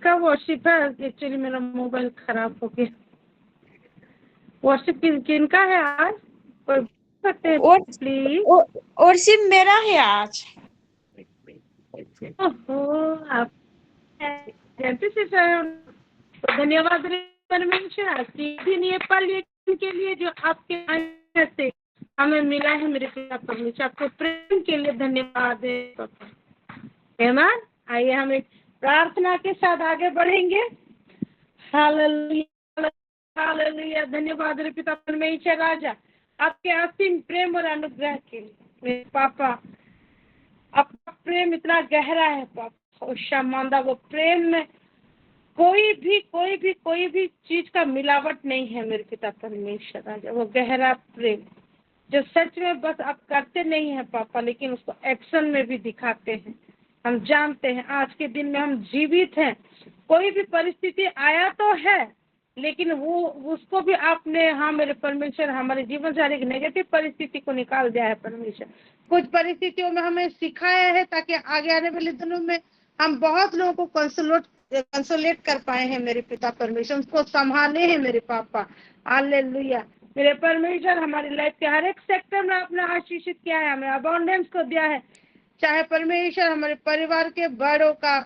किसका वर्शिप है? एक्चुअली मेरा मोबाइल खराब हो गया। वर्शिप किनका है आज? कोई बोल सकते हैं प्लीज? वर्शिप मेरा है आज। ओहो, आप जानते से तो धन्यवाद परमेश्वर आज दिन ये पल के लिए जो आपके आने से हमें मिला है मेरे पिता परमेश्वर। आपको प्रेम के लिए धन्यवाद है। हेमान, आइए हम एक प्रार्थना के साथ आगे बढ़ेंगे। Hallelujah, hallelujah. धन्यवाद रे पिता परमेश्वर राजा, आपके असीम प्रेम और अनुग्रह के लिए। मेरे पापा, आपका प्रेम इतना गहरा है पापा। और शर्मांदा वो प्रेम में कोई भी चीज का मिलावट नहीं है मेरे पिता परमेश्वर राजा। वो गहरा प्रेम जो सच में बस आप करते नहीं है पापा, लेकिन उसको एक्शन में भी दिखाते हैं। हम जानते हैं आज के दिन में हम जीवित हैं। कोई भी परिस्थिति आया तो है, लेकिन वो उसको भी आपने, हाँ मेरे परमेश्वर, हमारे जीवन से हर एक नेगेटिव परिस्थिति को निकाल दिया है परमेश्वर। कुछ परिस्थितियों में हमें सिखाया है ताकि आगे आने वाले दिनों में हम बहुत लोगों को कंसोलेट कर पाए हैं मेरे पिता परमेश्वर, उसको संभाले हैं मेरे पापा। हालेलुया मेरे परमेश्वर, हमारी लाइफ के हर एक सेक्टर में आपने आशीषित किया है, हमें अबंडेंस को दिया है। चाहे परमेश्वर हमारे परिवार के बड़ों का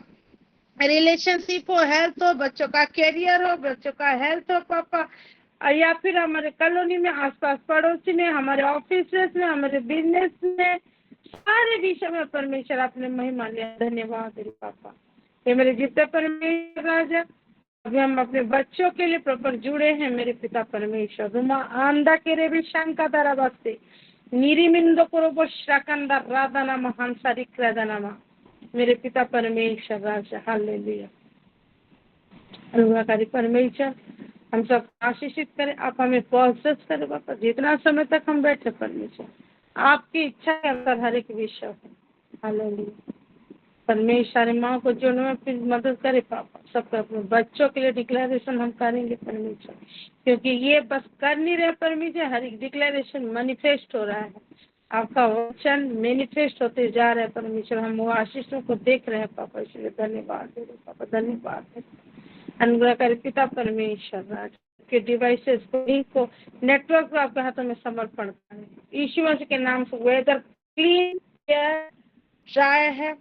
रिलेशनशिप हो, हेल्थ हो, बच्चों का करियर हो, बच्चों का हेल्थ हो पापा, या फिर हमारे कॉलोनी में, आसपास पड़ोसी में, हमारे ऑफिस में, हमारे बिजनेस में, सारे विषय में परमेश्वर आपने महिमा लिया। धन्यवाद पापा। ये मेरे जितने परमेश्वर राजा, अभी हम अपने बच्चों के लिए प्रॉपर जुड़े हैं मेरे पिता परमेश्वर। रुमा आंदा के रे भी शंका दराबासे निरिमिंदो कोरोबो श्राकंदा राधाना महांसारिक राधानामा मेरे पिता परमेश्वर राजा। हालेलुया। अनुग्रहकारी परमेश्वर, हम सब आशीषित करें, आप हमें प्रोसेस करें बापा। जितना समय तक हम बैठे परमेश्वर, आपकी इच्छा के अनुसार हर एक विषय है। हालेलुया। परमेश्वर माँ को जोड़ने में फिर मदद करे पापा। सबके अपने बच्चों के लिए डिक्लेरेशन हम करेंगे परमेश्वर, क्योंकि ये बस कर नहीं रहे परमेश्वर, हर एक डिक्लेरेशन मैनिफेस्ट हो रहा है। आपका वचन मैनिफेस्ट होते जा रहा है परमेश्वर। हम वो आशीषों को देख रहे हैं पापा, इसलिए धन्यवाद दे पापा, धन्यवाद दे। अनुग्रहकारी पिता परमेश्वर राज के डिवाइसेस को नेटवर्क को आपके हाथों में समर्पण करें यीशु मसीह के नाम से। वेदर क्लीन ड्राई है,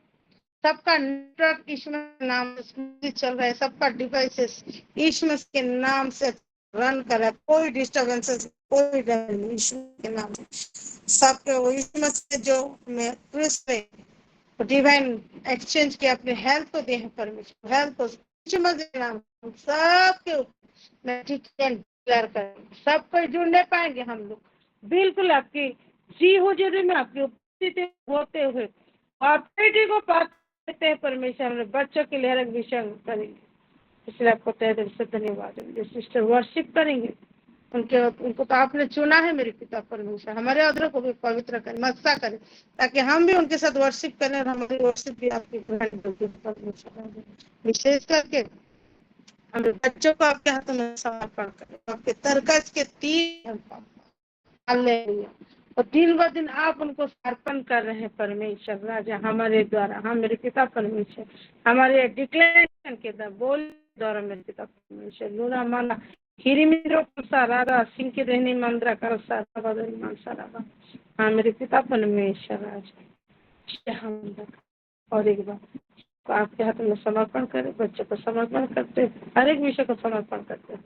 सबका नेटवर्क यीशु मसीह के नाम से चल रहा है, सबका डिवाइसेस यीशु मसीह के नाम से रन कर रहा है। कोई डिस्टर्बेंसेस, कोई डर नहीं यीशु के नाम से। सबके वो यीशु मसीह जो मैं डिवाइन एक्सचेंज के अपने हेल्थ को दे हैं परमेश्वर, हेल्थ को यीशु मसीह के नाम सबके मैं डिक्लेयर कर, सब कोई जुड़ने पाएंगे हम लोग बिल्कुल आपकी जी हुजूरी में, आपकी उपस्थिति होते हुए ऑथोरिटी को पाते हैं परमेश्वर। हमने बच्चों के लिए अलग विषय करेंगे, इसलिए आपको तहे दिल से धन्यवाद। जो सिस्टर वर्शिप करेंगे उनको तो आपने चुना है मेरे पिता परमेश्वर। हमारे अदरों को भी पवित्र करें, मस्सा करें, ताकि हम भी उनके साथ वर्शिप करें और हमारी वर्शिप भी आपकी परमेश्वर। विशेष करके हमारे बच्चों को आपके हाथों में समर्पण करें, आपके तरकस के तीर और दिन ब दिन आप उनको अर्पण कर रहे हैं परमेश्वर राजा हमारे द्वारा। हाँ मेरे पिता परमेश्वर, हमारे डिक्लेरेशन के बोल द्वारा मेरे पिता परमेश्वर लूना माना हिरिमिरो राधा सिंह के रहने मंद्रा कर सारा बदल। हाँ मेरे पिता परमेश्वर राजा। और एक बार तो आपके हाथ में समर्पण करें, बच्चों को समर्पण करते, हर एक विषय को समर्पण करते,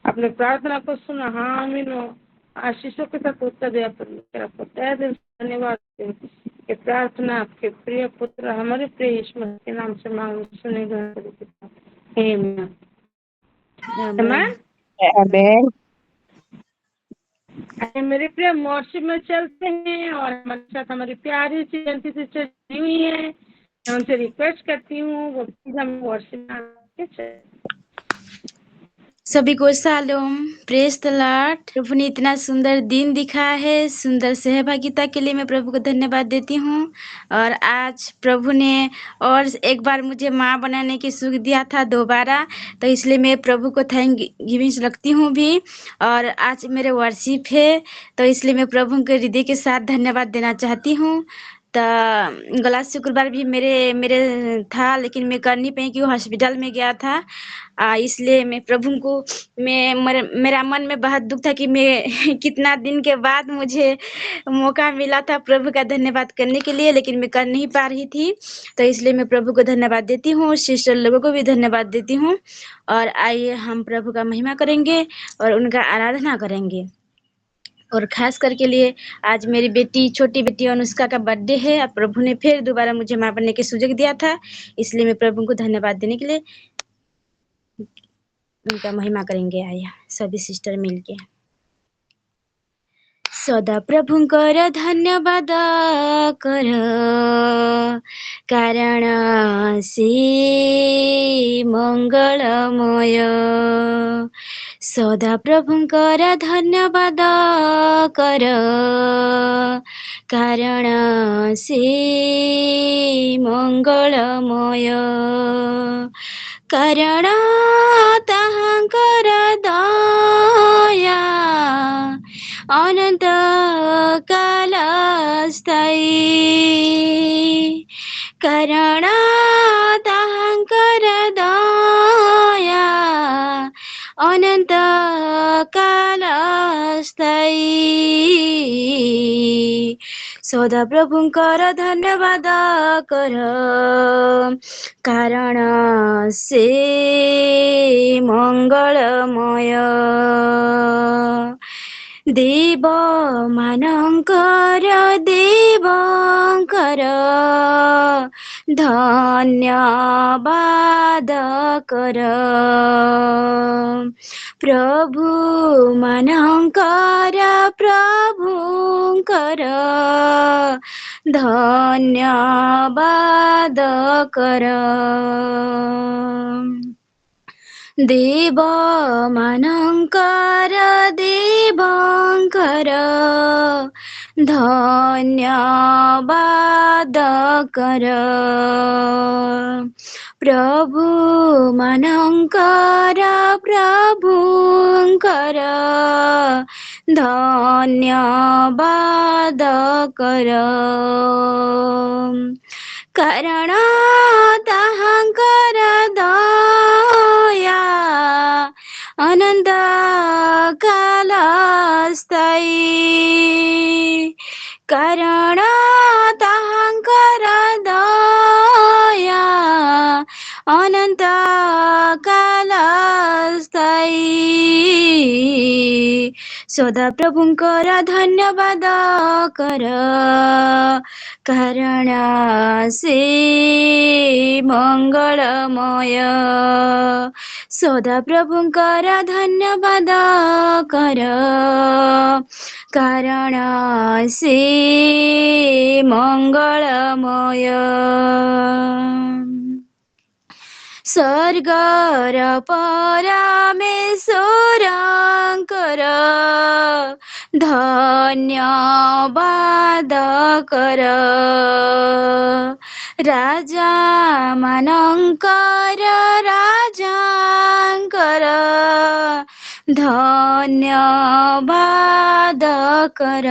अपने प्रार्थना को सुना। हाँ आमीन। आशीषों के साथ उत्तर दिया परमेश्वर, आपको तहे दिल से धन्यवाद कि प्रार्थना आपके प्रिय पुत्र हमारे प्रिय यीशु मसीह के नाम से मांग सुनेगा। आमीन। आमीन। मेरे प्रिय वर्शिप में चलते हैं और हमारे साथ हमारी प्यारी सी जयंती सिस्टर जुड़ी हुई है। मैं उनसे रिक्वेस्ट करती हूँ वो प्लीज हम वर्शिप में। सभी को शालोम, प्रेज द लॉर्ड। प्रभु ने इतना सुंदर दिन दिखाया है, सुंदर सहभागिता के लिए मैं प्रभु को धन्यवाद देती हूँ। और आज प्रभु ने और एक बार मुझे माँ बनाने की सुख दिया था दोबारा, तो इसलिए मैं प्रभु को थैंक गिविंग रखती हूँ भी। और आज मेरे वर्शिप है, तो इसलिए मैं प्रभु के हृदय के साथ धन्यवाद देना चाहती हूँ। गला शुक्रवार भी मेरे मेरे था, लेकिन मैं कर नहीं पाई क्योंकि हॉस्पिटल में गया था। इसलिए मैं प्रभु को मेरा मन में बहुत दुख था कि मैं कितना दिन के बाद मुझे मौका मिला था प्रभु का धन्यवाद करने के लिए, लेकिन मैं कर नहीं पा रही थी। तो इसलिए मैं प्रभु को धन्यवाद देती हूँ, सिस्टर लोगों को भी धन्यवाद देती हूँ। और आइए हम प्रभु का महिमा करेंगे और उनका आराधना करेंगे। और खास करके लिए आज मेरी बेटी, छोटी बेटी अनुष्का का बर्थडे है। अब प्रभु ने फिर दोबारा मुझे माँ बनने के सुযোগ दिया था, इसलिए मैं प्रभु को धन्यवाद देने के लिए उनका महिमा करेंगे। आइए सभी सिस्टर मिलके सदा प्रभुଙ୍କର धन्यवाद कर, कारण से मंगलमय। सदा प्रभुଙ୍କର धन्यवाद कर, कारण से मंगलमय। कारण ତାହାଙ୍କର ଦୟା ଅନନ୍ତ କାଳ ସ୍ଥାୟୀ। କାରଣ ତାହାଙ୍କର ଦୟା ଅନନ୍ତ କାଳ ସ୍ଥାୟୀ। ସଦା ପ୍ରଭୁଙ୍କର ଧନ୍ୟବାଦ କର, କାରଣ ସେ ମଙ୍ଗଳମୟ। ଦେବ ମାନଙ୍କର ଦେବଙ୍କର ଧନ୍ୟବାଦ କର, ପ୍ରଭୁ ମାନଙ୍କର ପ୍ରଭୁଙ୍କର ଧନ୍ୟବାଦ କର। ଦେବ ମାନଙ୍କର ଦେବଙ୍କର ଧନ୍ୟବାଦ କର, ପ୍ରଭୁ ମାନଙ୍କର ପ୍ରଭୁଙ୍କର ଧନ୍ୟବାଦ କର। କାରଣ ତାହାଙ୍କର ଦୟା ଅନନ୍ତ କାଳ ସ୍ଥାୟୀ। କାରଣ ତାହାଙ୍କର ଦୟା ଅନନ୍ତ କାଳ ସ୍ଥାୟୀ। ସଦା ପ୍ରଭୁଙ୍କର ଧନ୍ୟବାଦ କର, କାରଣ ସେ ମଙ୍ଗଳମୟ। ସଦା ପ୍ରଭୁଙ୍କର ଧନ୍ୟବାଦ କର, କାରଣ ସେ ମଙ୍ଗଳମୟ। ସ୍ୱର୍ଗର ପରମେଶ୍ୱରଙ୍କର ଧନ୍ୟବାଦ କର, ରାଜା ମାନଙ୍କର ରାଜାଙ୍କର ଧନ୍ୟବାଦ କର।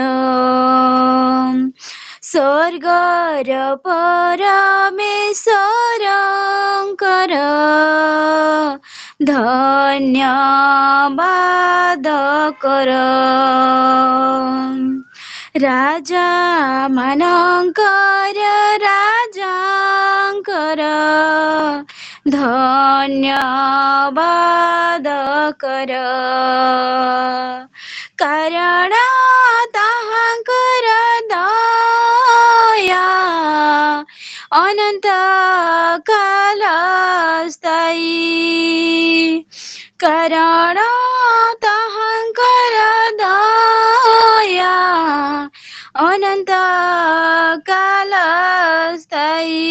ସ୍ୱର୍ଗର ପରମେଶ୍ୱରଙ୍କର ଧନ୍ୟବାଦ କର, ରାଜା ମାନଙ୍କର ରାଜାଙ୍କର ଧନ୍ୟବାଦ କର। କାରଣ ତାହାଙ୍କର ଦୟା ଅନନ୍ତ କାଳ ସ୍ଥାୟୀ। କାରଣ ତାହାଙ୍କର ଦୟା ଅନନ୍ତ କାଳ ସ୍ଥାୟୀ।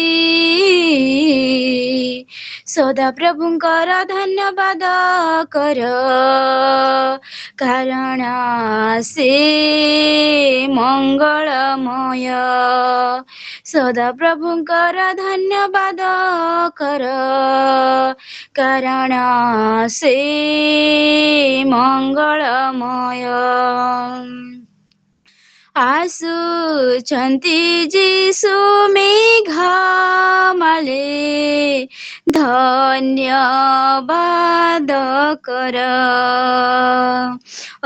ସଦା ପ୍ରଭୁଙ୍କର ଧନ୍ୟବାଦ କର, କାରଣ ସେ ମଙ୍ଗଳମୟ। ସଦା ପ୍ରଭୁଙ୍କର ଧନ୍ୟବାଦ କର, କାରଣ ସେ ମଙ୍ଗଳମୟ। आसुଛନ୍ତି ଯୀଶୁ ମେଘାମାଳେ ଧନ୍ୟବାଦ କର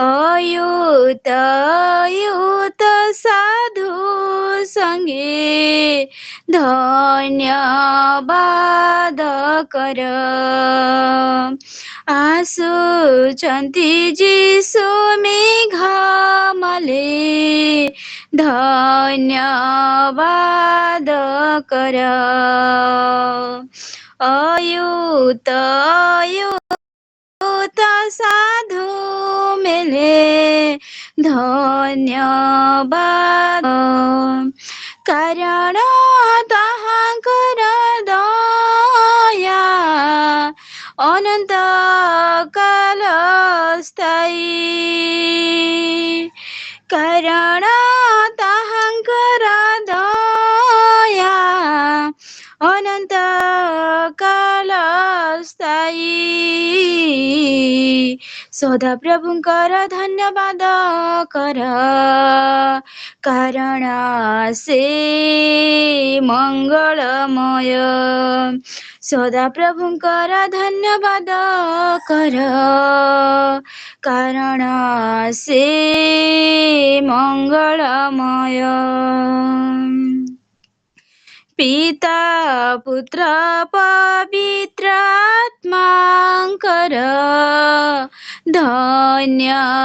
ଅୟୁତ ସାଧୁ ସଙ୍ଗେ ଧନ୍ୟବାଦ କର ଆସୁଛନ୍ତି ଯୀଶୁ ମେଘାମାଳେ ଧନ୍ୟବାଦ କର ଅୟୁତ ସାଧୁ ମେଲେ ଧନ୍ୟବାଦ କାରଣ ତାହାଙ୍କର ଦୟା ଅନନ୍ତ କାଳ ସ୍ଥାୟୀ କାରଣ ତାହାଙ୍କର ଦୟା ଅନନ୍ତ କାଳ ସ୍ଥାୟୀ ସଦା ପ୍ରଭୁଙ୍କର ଧନ୍ୟବାଦ କର କାରଣ ସେ ମଙ୍ଗଳମୟ ସଦା ପ୍ରଭୁଙ୍କର ଧନ୍ୟବାଦ କର କାରଣ ସେ ମଙ୍ଗଳମୟ ପିତା ପୁତ୍ର ପବିତ୍ର ଆତ୍ମାଙ୍କର ଧନ୍ୟବାଦ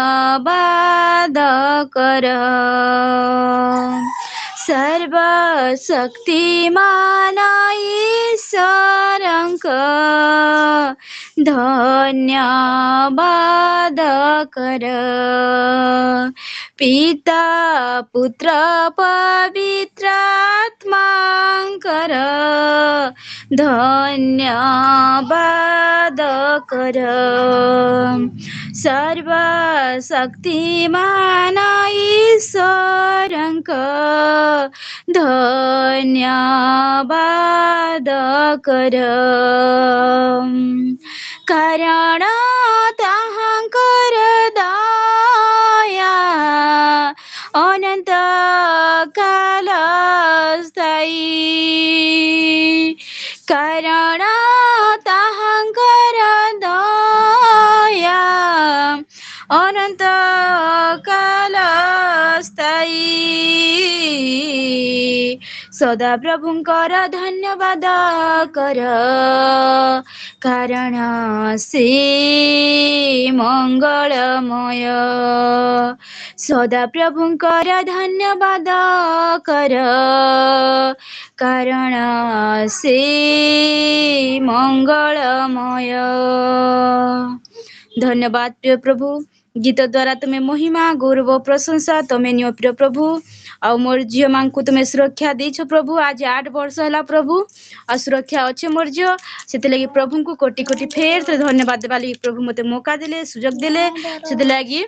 କର ସର୍ବଶକ୍ତିମାନ ଈଶ୍ୱରଙ୍କ ଧନ୍ୟବାଦ କର ପିତା ପୁତ୍ର ପବିତ୍ର ଆତ୍ମାଙ୍କର ଧନ୍ୟବାଦ କର ସର୍ବଶକ୍ତିମାନ ଈଶ୍ୱରଙ୍କ ଧନ୍ୟବାଦ କର କାରଣ ତାହାଙ୍କର ଦୟା ଅନନ୍ତ କାଳ ସ୍ଥାୟୀ କାରଣ ତାହାଙ୍କର ଦୟା ଅନନ୍ତ କାଳ ସ୍ଥାୟୀ ସଦା ପ୍ରଭୁଙ୍କର ଧନ୍ୟବାଦ କର କାରଣ ସେ ମଙ୍ଗଳମୟ ସଦା ପ୍ରଭୁଙ୍କର ଧନ୍ୟବାଦ କର କାରଣ ସେ ମଙ୍ଗଳମୟ ଧନ୍ୟବାଦ ପ୍ରିୟ ପ୍ରଭୁ ଗୀତ ଦ୍ୱାରା ତୁମେ ମହିମା ଗୌରବ ପ୍ରଶଂସା ତମେ ନିଅ ପ୍ରିୟ ପ୍ରଭୁ ଆଉ ମୋର ଝିଅ ମାନଙ୍କୁ ତୁମେ ସୁରକ୍ଷା ଦେଇଛ ପ୍ରଭୁ ଆଜି 8 ବର୍ଷ ହେଲା ପ୍ରଭୁ ଆଉ ସୁରକ୍ଷା ଅଛି ମୋର ଝିଅ ସେଥିଲାଗି ପ୍ରଭୁଙ୍କୁ କୋଟି କୋଟି ଫେର ଧନ୍ୟବାଦ ଦେବା ଲାଗି ପ୍ରଭୁ ମତେ ମौका ଦେଲେ ସୁଯୋଗ ଦେଲେ ସେଥିଲାଗି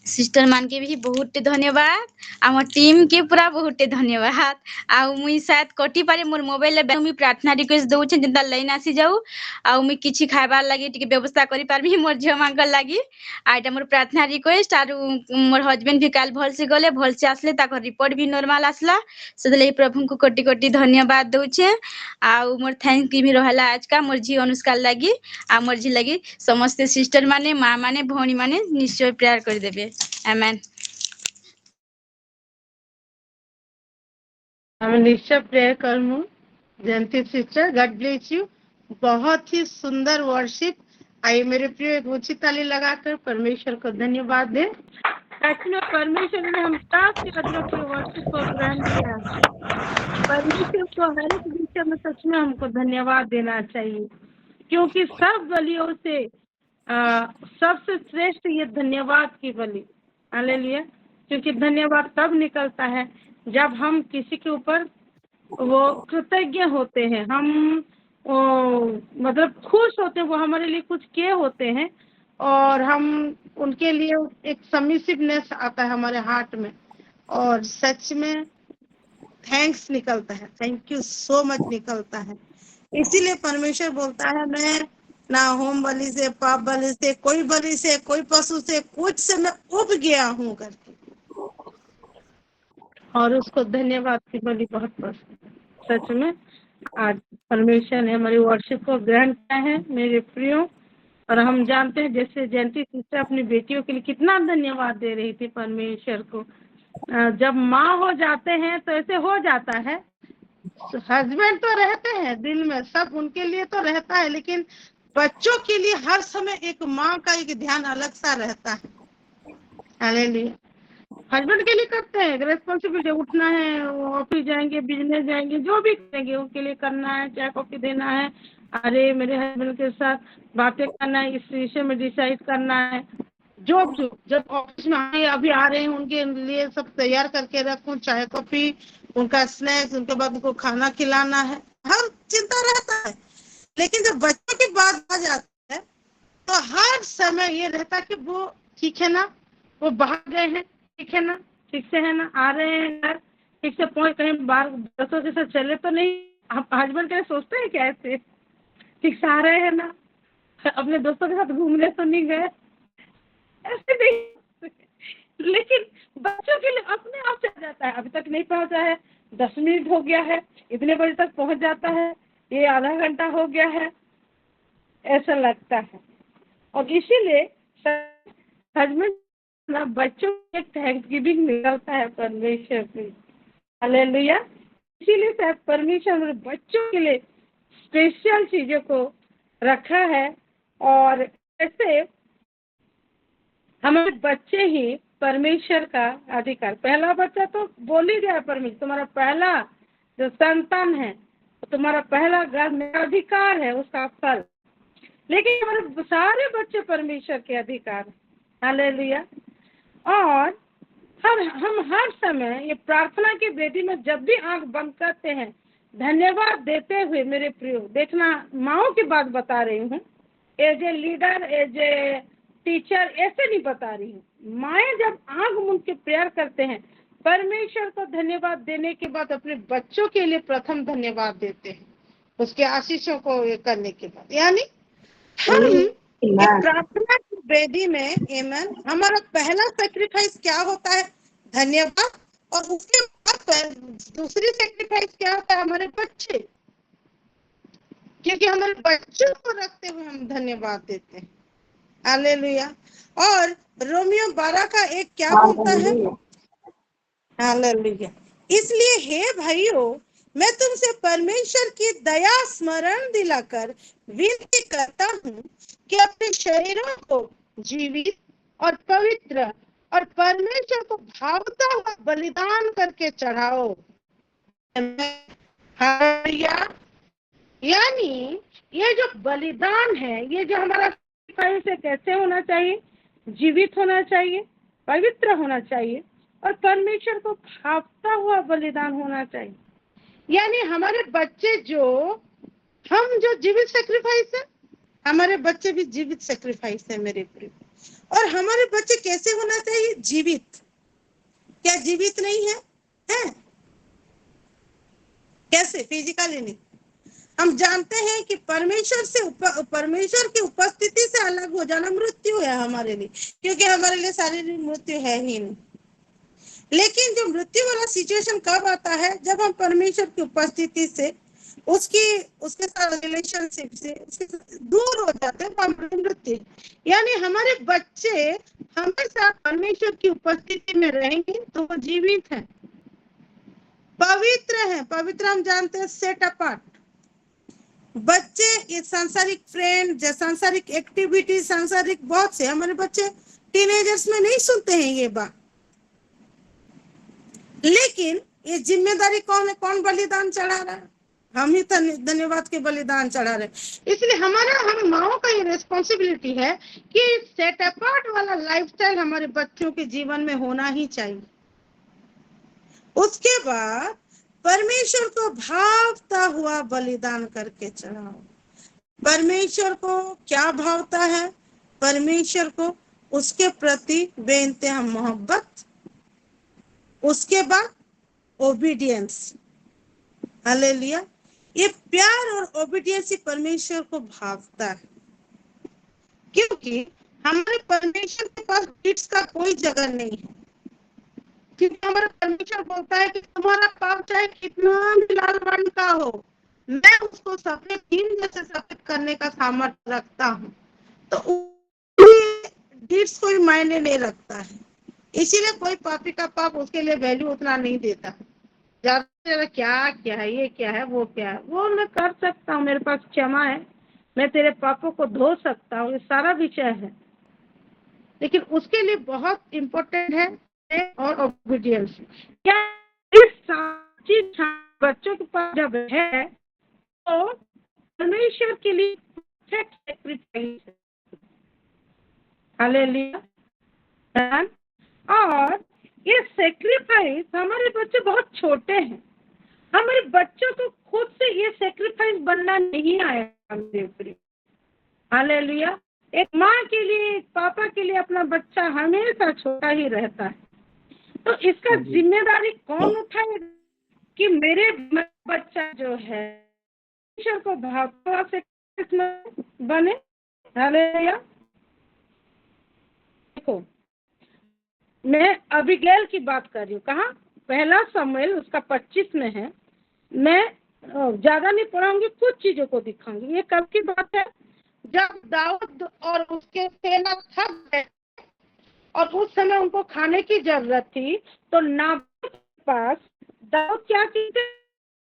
सिस्टर मान के भी बहुत धन्यवाद आम टीम के पूरा बहुत धन्यवाद आउ मुई शायद कटि पारे मोर मोबाइल ले मुई प्रार्थना रिक्वेस्ट दउछे जिंदा लाइन आसी जाऊ आउ मुई किछि खाइबार लागि टिके व्यवस्था करि पारबी मोर झियो मांगल लागि आइटा मोर प्रार्थना रिक्वेस्ट आरु मोर हस्बैंड भी काल भल से गले भल से आसले ताको रिपोर्ट भी नॉर्मल आसला सदले प्रभु को कोटि कोटि धन्यवाद दउछे आउ मोर थैंक यू भी रहला आज का मोर झियो अनुष्का लागि आ मोर झी लागि समस्त सिस्टर माने मां माने भौणी माने निश्चय प्रेयर कर देबे आमेन हम निश्चय प्रेयर करूँ जयंती सिस्टर गॉड ब्लेस यू बहुत ही सुंदर वर्शिप आइए मेरे प्रिय एक ऊंची ताली लगाकर परमेश्वर को धन्यवाद दें सच में परमेश्वर ने हम सबके बदलों के वर्शिप को ग्रहण किया परमेश्वर को हर एक विषय में सच में हमको धन्यवाद देना चाहिए क्योंकि सब बलियों से सबसे श्रेष्ठ ये धन्यवाद की बलि हालेलुया क्योंकि धन्यवाद तब निकलता है जब हम किसी के ऊपर वो कृतज्ञ होते हैं हम मतलब खुश होते हैं वो हमारे लिए कुछ किए होते हैं और हम उनके लिए एक सबमिसिवनेस आता है हमारे हार्ट में और सच में थैंक्स निकलता है थैंक यू सो मच निकलता है इसीलिए परमेश्वर बोलता है मैं ना होम बलि से पाप बलि से कोई पशु से कुछ से मैं उब गया हूँ करके और उसको धन्यवाद की बलि बहुत पसंद है। सच में आज परमेश्वर ने हमारी वर्शिप को ग्रहण किया है मेरे प्रियो। और हम जानते हैं जैसे जयंती सिस्टर अपनी बेटियों के लिए कितना धन्यवाद दे रही थी परमेश्वर को। जब माँ हो जाते हैं तो ऐसे हो जाता है, तो हस्बैंड तो रहते हैं दिल में, सब उनके लिए तो रहता है, लेकिन बच्चों के लिए हर समय एक माँ का एक ध्यान अलग सा रहता है। हालेलुया। हस्बैंड के लिए करते हैं रेस्पॉन्सिबिलिटी, उठना है, ऑफिस जाएंगे, बिजनेस जाएंगे, जो भी करेंगे उनके लिए करना है, चाय कॉफी देना है, अरे मेरे हस्बैंड के साथ बातें करना है, इस विषय में डिसाइड करना है, जो जब ऑफिस में आए अभी आ रहे हैं उनके लिए सब तैयार करके रखूं, चाय कॉफी, उनका स्नैक्स, उनके बाद उनको खाना खिलाना है, हर चिंता रहता है। लेकिन जब बच्चों की बात आ जाती है तो हर समय ये रहता है कि वो ठीक है ना, वो बाहर गए हैं, ठीक है ना, ठीक से है ना, आ रहे हैं घर, ठीक से पहुंच, कहीं बाहर दोस्तों के साथ चले तो नहीं, हस्बैंड के सोचते हैं क्या ऐसे, ठीक से आ रहे हैं ना, अपने दोस्तों के साथ घूमने तो नहीं गए, ऐसे नहीं। लेकिन बच्चों के लिए अपने आप चल जाता है, अभी तक नहीं पहुंचा है, 10 मिनट हो गया है, इतने बजे तक पहुंच जाता है, ये आधा घंटा हो गया है, ऐसा लगता है। और इसीलिए हस्बैंड ना बच्चों के थैंक्स गिविंग निकलता है परमेश्वर से। हालेलुया। इसीलिए शायद परमेश्वर ने बच्चों के लिए स्पेशल चीजों को रखा है। और ऐसे हमारे बच्चे ही परमेश्वर का अधिकार, पहला बच्चा तो बोल ही गया परमेश्वर, तुम्हारा पहला जो संतान है तो तुम्हारा पहला घर मेरा अधिकार है, उसका फल। लेकिन हमारे सारे बच्चे परमेश्वर के अधिकार। हालेलुया। और हम हर समय ये प्रार्थना की बेदी में जब भी आंख बंद करते हैं धन्यवाद देते हुए, मेरे प्रियो देखना, माओ की बात बता रही हूँ, as a leader, as a teacher ऐसे नहीं बता रही हूँ। माएँ जब आंख मूंद के प्रेयर करते हैं परमेश्वर को धन्यवाद देने के बाद अपने बच्चों के लिए प्रथम धन्यवाद देते हैं, उसके आशीषों को करने के बाद। यानी हम ये प्रार्थना की वेदी में आमेन, हमारा पहला सैक्रिफाइस क्या होता है? धन्यवाद। और उसके बाद दूसरी सैक्रिफाइस क्या होता है? हमारे बच्चे, क्योंकि हमारे बच्चों को रखते हुए हम धन्यवाद देते हैं। हालेलुया। और रोमियो 12 का 1 क्या बोलता है? हालेलुया। इसलिए हे भाइयों, मैं तुमसे परमेश्वर की दया स्मरण दिलाकर विनती करता हूँ कि अपने शरीरों को जीवित और पवित्र और परमेश्वर को भावता हुआ बलिदान करके चढ़ाओ। हालेलुया। यानी ये जो बलिदान है, ये जो हमारा से कैसे होना चाहिए? जीवित होना चाहिए, पवित्र होना चाहिए और परमेश्वर को भावता हुआ बलिदान होना चाहिए। यानी हमारे बच्चे हम जो जीवित सेक्रीफाइस है, हमारे बच्चे भी जीवित सेक्रीफाइस है मेरे प्रिय। और हमारे बच्चे कैसे होना चाहिए? जीवित। क्या जीवित नहीं है? कैसे? फिजिकली नहीं। हम जानते हैं कि परमेश्वर की उपस्थिति से अलग हो जाना मृत्यु है हमारे लिए, क्योंकि हमारे लिए शारीरिक मृत्यु है ही नहीं। लेकिन जो मृत्यु वाला सिचुएशन कब आता है? जब हम परमेश्वर की उपस्थिति से, उसके साथ रिलेशनशिप से दूर हो जाते हैं, मृत्यु। यानी हमारे बच्चे हमेशा परमेश्वर की उपस्थिति में रहेंगे तो वो जीवित है, पवित्र है। पवित्र हम जानते हैं सेट अपार्ट। बच्चे ये सांसारिक फ्रेंड, सांसारिक एक्टिविटी, सांसारिक बहुत से हमारे बच्चे टीनेजर्स में नहीं सुनते हैं ये बात। लेकिन ये जिम्मेदारी कौन है? कौन बलिदान चढ़ा रहा है? हम ही धन्यवाद के बलिदान चढ़ा रहे। इसलिए हम माओ का ये रिस्पॉन्सिबिलिटी है कि सेट अपार्ट वाला लाइफस्टाइल हमारे बच्चों के जीवन में होना ही चाहिए। उसके बाद परमेश्वर को भावता हुआ बलिदान करके चढ़ाओ। परमेश्वर को क्या भावता है? परमेश्वर को उसके प्रति बेइंतहा मोहब्बत, उसके बाद ओबीडियंस। हालेलुया। ये प्यार और ओबीडियंस ही परमेश्वर को भावता है, क्योंकि हमारे परमेश्वर के पास गिफ्ट्स का कोई जगह नहीं है। क्योंकि हमारा परमेश्वर बोलता है कि तुम्हारा पाप चाहे कितना भी लाल रंग का हो, मैं उसको सफेद दिन जैसे सफेद करने का सामर्थ्य रखता हूँ। तो डिट्स कोई मायने नहीं रखता है, इसीलिए कोई पापी का पाप उसके लिए वैल्यू उतना नहीं देता है। ज्यादा से ज्यादा क्या है, ये क्या है, वो क्या है, वो मैं कर सकता हूँ, मेरे पास क्षमा है, मैं तेरे पापों को धो सकता हूँ, ये सारा विषय है। लेकिन उसके लिए बहुत इम्पोर्टेंट है और ओबीडियंस। क्या इस सारी बच्चों के पास जब है तो परमेश्वर के लिए परफेक्ट सैक्रिफाइस है। हालेलुया। और ये सैक्रिफाइस, हमारे बच्चे बहुत छोटे हैं, हमारे बच्चों को खुद से ये सैक्रिफाइस बनना नहीं आया। हालेलुया। एक माँ के लिए, एक पापा के लिए अपना बच्चा हमेशा छोटा ही रहता है। तो इसका जिम्मेदारी कौन उठाएगा कि मेरे बच्चा जो है ईश्वर को भावना से बने। हालेलुया। देखो, मैं अबीगैल की बात कर रही हूँ। कहाँ? पहला शमूएल उसका 25 में है। मैं ज्यादा नहीं पढ़ाऊंगी, कुछ चीजों को दिखाऊंगी। ये कब की बात है? जब दाऊद और उसके सेना थक गए और उस समय उनको खाने की जरूरत थी, तो नाबाल के पास दाऊद क्या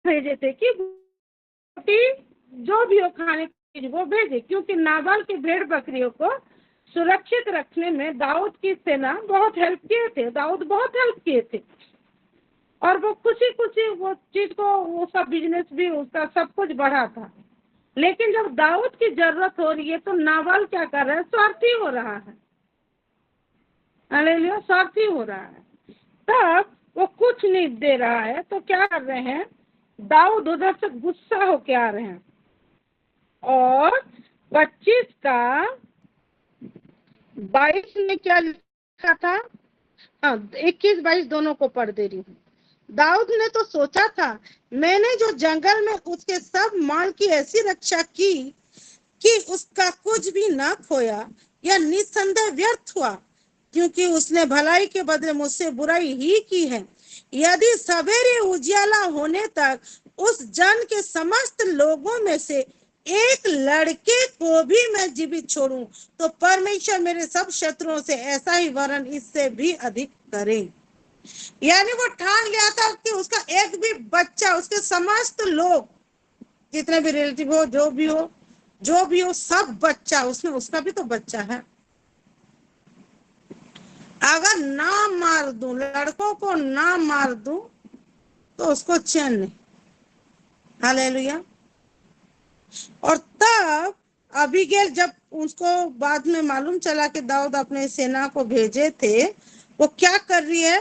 भेजे थे कि जो भी हो खाने की चीज वो भेजे, क्योंकि नाबाल के भेड़ बकरियों को सुरक्षित रखने में दाऊद की सेना बहुत हेल्प किए थे, दाऊद बहुत हेल्प किए थे। और वो खुशी खुशी वो चीज को, वो सब बिजनेस भी उसका सब कुछ बढ़ा था। लेकिन जब दाऊद की जरूरत हो रही है तो नाबाल क्या कर रहा है? स्वार्थी हो रहा है। हालेलुया, स्वार्थी हो रहा है। तब वो कुछ नहीं दे रहा है तो क्या कर रहे हैं? दाऊद उधर से गुस्सा होके आ रहे हैं। और 25 का 22 में क्या लिखा था? हाँ, 21-22 दोनों को पढ़ दे रही हूँ। दाऊद ने तो सोचा था, मैंने जो जंगल में उसके सब माल की ऐसी रक्षा की कि उसका कुछ भी न खोया या निस्संदेह व्यर्थ हुआ, क्योंकि उसने भलाई के बदले मुझसे बुराई ही की है। यदि सवेरे उजियाला होने तक उस जन के समस्त लोगों में से एक लड़के को भी मैं जीवित छोड़ूं, तो परमेश्वर मेरे सब शत्रुओं से ऐसा ही वरन इससे भी अधिक करे। यानी वो ठान लिया था कि उसका एक भी बच्चा, उसके समस्त लोग, जितने भी रिलेटिव हो, जो भी हो, सब बच्चा, उसमें उसका भी तो बच्चा है, अगर ना मार दूं, लड़कों को ना मार दूं तो उसको चैन नहीं। हालेलुया। और तब अबीगैल, जब उसको बाद में मालूम चला कि दाऊद अपने सेना को भेजे थे, वो क्या कर रही है?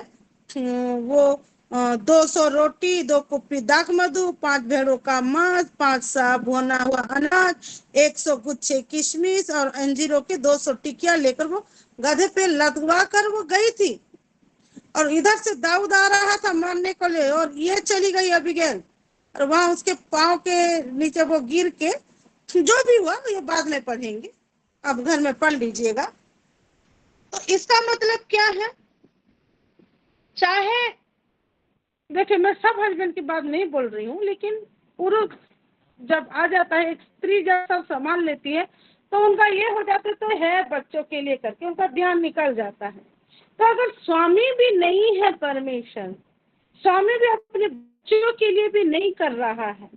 वो 200 रोटी, 2 कुप्पी दाख मधु, 5 भेड़ों का मांस, 5 सा भुना हुआ अनाज, 100 गुच्छे किशमिश और अंजीरों के 200 टिकिया लेकर वो गधे पे लदवा कर वो गई थी। और इधर से दाऊद आ रहा था मारने को ले, और ये चली गई अबीगैल, और वहां उसके पांव के नीचे वो गिर के, जो भी हुआ ये बाद में पढ़ेंगे, अब घर में पढ़ लीजिएगा। तो इसका मतलब क्या है? चाहे देखिए, मैं सब हस्बैंड की बात नहीं बोल रही हूँ, लेकिन पुरुष जब आ जाता है, एक स्त्री जब सब संभाल लेती है तो उनका ये हो जाता है बच्चों के लिए करके उनका ध्यान निकल जाता है। तो अगर स्वामी भी नहीं है, परमेश्वर स्वामी भी अपने बच्चों के लिए भी नहीं कर रहा है,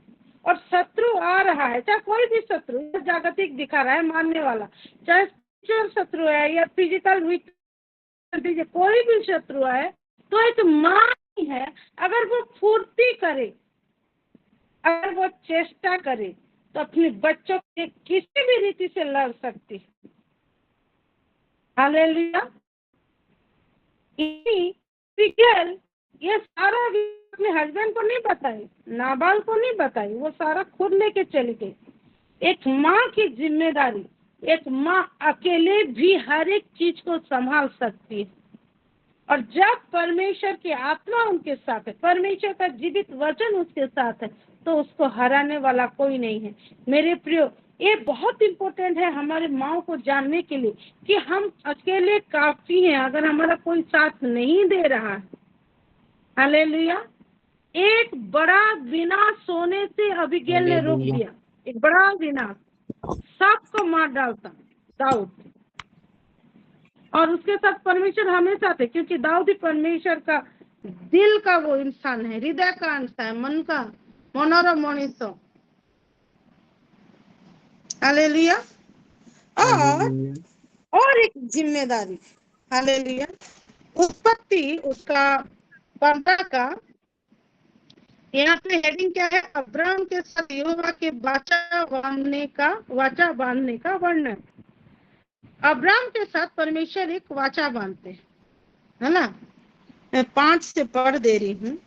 और शत्रु आ रहा है, चाहे कोई भी शत्रु जागतिक दिखा रहा है मानने वाला, चाहे शत्रु है या फिजिकल वीक, कोई भी शत्रु है, तो एक माँ है, अगर वो फुर्ती करे, अगर वो चेष्टा करे, तो अपने बच्चों के किसी भी रीति से लड़ सकती है। हालेलुया। ये सारा अपने हस्बैंड को नहीं बताई, नाबाल को नहीं बताई, वो सारा खुद लेके चली गई। एक माँ की जिम्मेदारी, एक माँ अकेले भी हर एक चीज को संभाल सकती है। और जब परमेश्वर की आत्मा उनके साथ है, परमेश्वर का जीवित वचन उसके साथ है, तो उसको हराने वाला कोई नहीं है। मेरे प्रियो, ये बहुत इम्पोर्टेंट है हमारे माँ को जानने के लिए कि हम अकेले काफी हैं। अगर हमारा कोई साथ नहीं दे रहा है हालेलुया। एक बड़ा विनाश सोने से अबीगैल ने रोक दिया, एक बड़ा विनाश, सबको मार डालता दाऊद। और उसके साथ परमेश्वर हमेशा थे, क्योंकि दाऊद ही परमेश्वर का दिल का वो इंसान है, हृदय का अंश है, मन का मनोर मनीषो। हालेलुया। और एक जिम्मेदारी, हालेलुया, उत्पत्ति उसका 15 का, यहाँ पे हेडिंग क्या है? अब्राहम के साथ यहोवा के वाचा बांधने का वर्णन। अब्राहम के साथ परमेश्वर एक वाचा बांधते हैं, है ना। मैं 5 से पढ़ दे रही हूँ।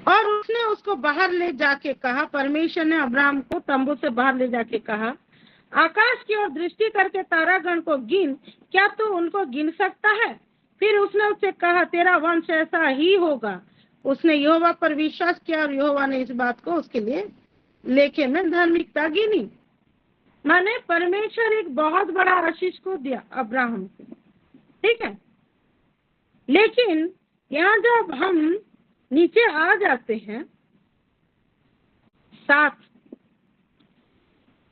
और उसने उसको बाहर ले जाके कहा, परमेश्वर ने अब्राहम को तंबू से बाहर ले जाके कहा, आकाश की ओर दृष्टि करके तारागण को गिन, क्या तू उनको गिन सकता है? फिर उसने उससे कहा, तेरा वंश ऐसा ही होगा। उसने यहोवा पर विश्वास किया और यहोवा ने इस बात को उसके लिए लेखे में धार्मिकता गिनी। माने परमेश्वर एक बहुत बड़ा आशीष को दिया अब्राहम को, ठीक है। लेकिन यहाँ जब हम नीचे आ जाते हैं 7,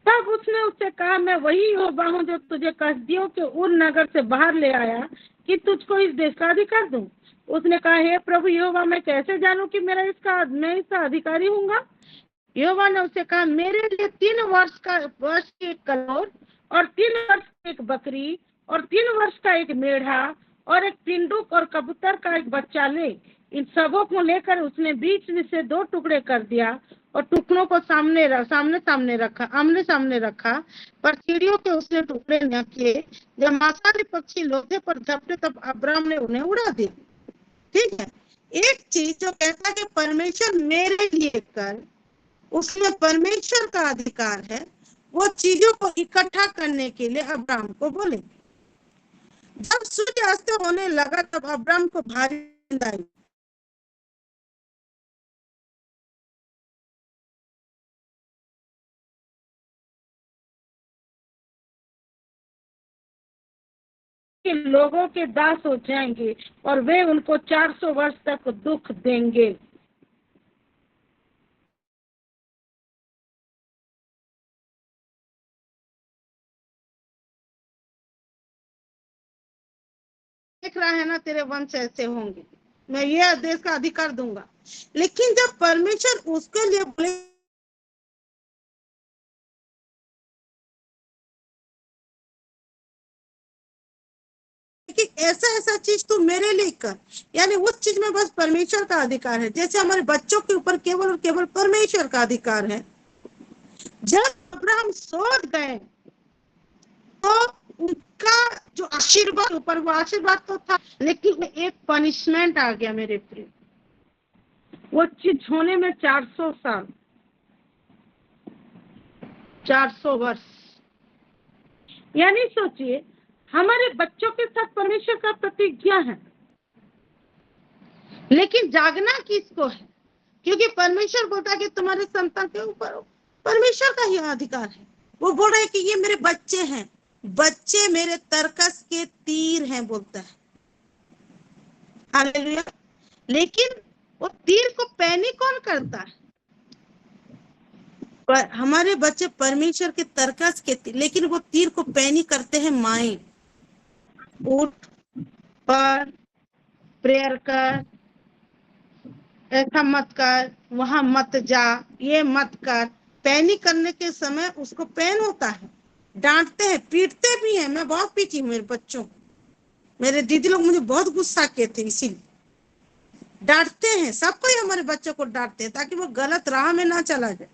तब उसने उससे कहा, मैं वही यहोवा हूँ जो तुझे कसदियों के उर नगर से बाहर ले आया कि तुझको इस देश का अधिकार दूं। उसने कहा, हे प्रभु यहोवा, मैं कैसे जानूं कि मैं इसका अधिकारी हूँगा? यहोवा ने उससे कहा, मेरे लिए 3 वर्ष की एक कलोर और 3 वर्ष की एक बकरी और 3 वर्ष का एक मेढ़ा और एक पिंडुक और कबूतर का एक बच्चा ले। इन सबों को लेकर उसने बीच में से 2 टुकड़े कर दिया और टुकड़ों को आमने सामने रखा, पर चिड़ियों के उसने टुकड़े न किए। जब मांसाहारी पक्षी लोहे पर झपटे तब अब्राहम ने उन्हें उड़ा दिया। ठीक है। एक चीज जो कहता है कि परमेश्वर मेरे लिए कर, उसमें परमेश्वर का अधिकार है। वो चीजों को इकट्ठा करने के लिए अब्राहम को बोले। जब सूर्य अस्त होने लगा तब अब्राहम को भारी नींद आई। लोगों के दास हो जाएंगे और वे उनको 400 वर्ष तक दुख देंगे। देख रहा है ना, तेरे वंश ऐसे होंगे, मैं ये देश का अधिकार दूंगा। लेकिन जब परमेश्वर उसके लिए बोले कि ऐसा ऐसा चीज तू मेरे लिए कर, यानी उस चीज में बस परमेश्वर का अधिकार है। जैसे हमारे बच्चों के ऊपर केवल और केवल परमेश्वर का अधिकार है। जब अब्राहम सोच गए तो उनका जो आशीर्वाद ऊपर, वो आशीर्वाद तो था, लेकिन एक पनिशमेंट आ गया मेरे प्रिय। वो चीज होने में 400 साल, 400 वर्ष। यानी सोचिए, हमारे बच्चों के साथ परमेश्वर का प्रतिज्ञा है, लेकिन जागना किसको है? क्योंकि परमेश्वर बोलता है कि तुम्हारे संतान के ऊपर परमेश्वर का ही अधिकार है। वो बोल रहा है कि ये मेरे बच्चे हैं, बच्चे मेरे तरकस के तीर हैं, बोलता है। हालेलुया। लेकिन वो तीर को पैनी कौन करता है? पर हमारे बच्चे परमेश्वर के तरकस के तीर, लेकिन वो तीर को पैनी करते हैं माए। उठ, पर, प्रेयर कर, ऐसा मत कर, वहां मत जा, ये मत कर। पैनी करने के समय उसको पैन होता है। डांटते हैं, पीटते भी हैं। मैं बहुत पीटी हूँ मेरे बच्चों को। मेरे दीदी लोग मुझे बहुत गुस्सा किए थे, इसीलिए डांटते हैं। सबको ही हमारे बच्चों को डांटते हैं ताकि वो गलत राह में ना चला जाए।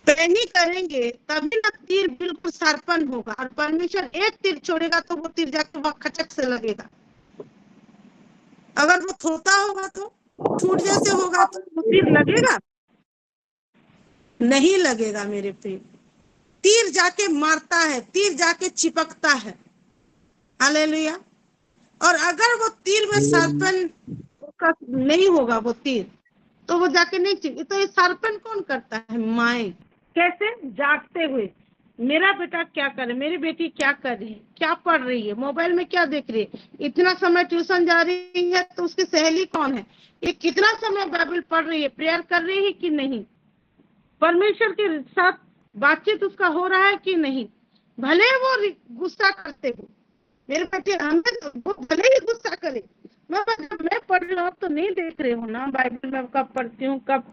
पैनी करेंगे तभी ना तीर बिल्कुल शार्पन होगा। और परमेश्वर एक तीर छोड़ेगा तो वो तीर जाके वहां खचक से लगेगा। अगर वो थोता होगा तो, छूट जैसे होगा तो वो तीर लगेगा? नहीं लगेगा मेरे प्रिय। तीर जाके मारता है, तीर जाके चिपकता है। हालेलुया। और अगर वो तीर में शार्पन नहीं होगा, वो तीर तो वो जाके नहीं चिपके। तो ये शार्पन कौन करता है? माए। कैसे? जागते हुए। मेरा बेटा क्या करे, मेरी बेटी क्या कर रही है, क्या पढ़ रही है, मोबाइल में क्या देख रही है, इतना समय ट्यूशन जा रही है तो उसकी सहेली कौन है, ये कितना समय बाइबल पढ़ रही है, प्रेयर कर रही है कि नहीं, परमेश्वर के साथ बातचीत उसका हो रहा है कि नहीं। भले वो गुस्सा करते हो, मेरे बेटे हमें वो भले ही गुस्सा करे, मैं पढ़ रही हूँ तो नहीं देख रही हूँ ना बाइबल में, कब पढ़ती हूँ कब,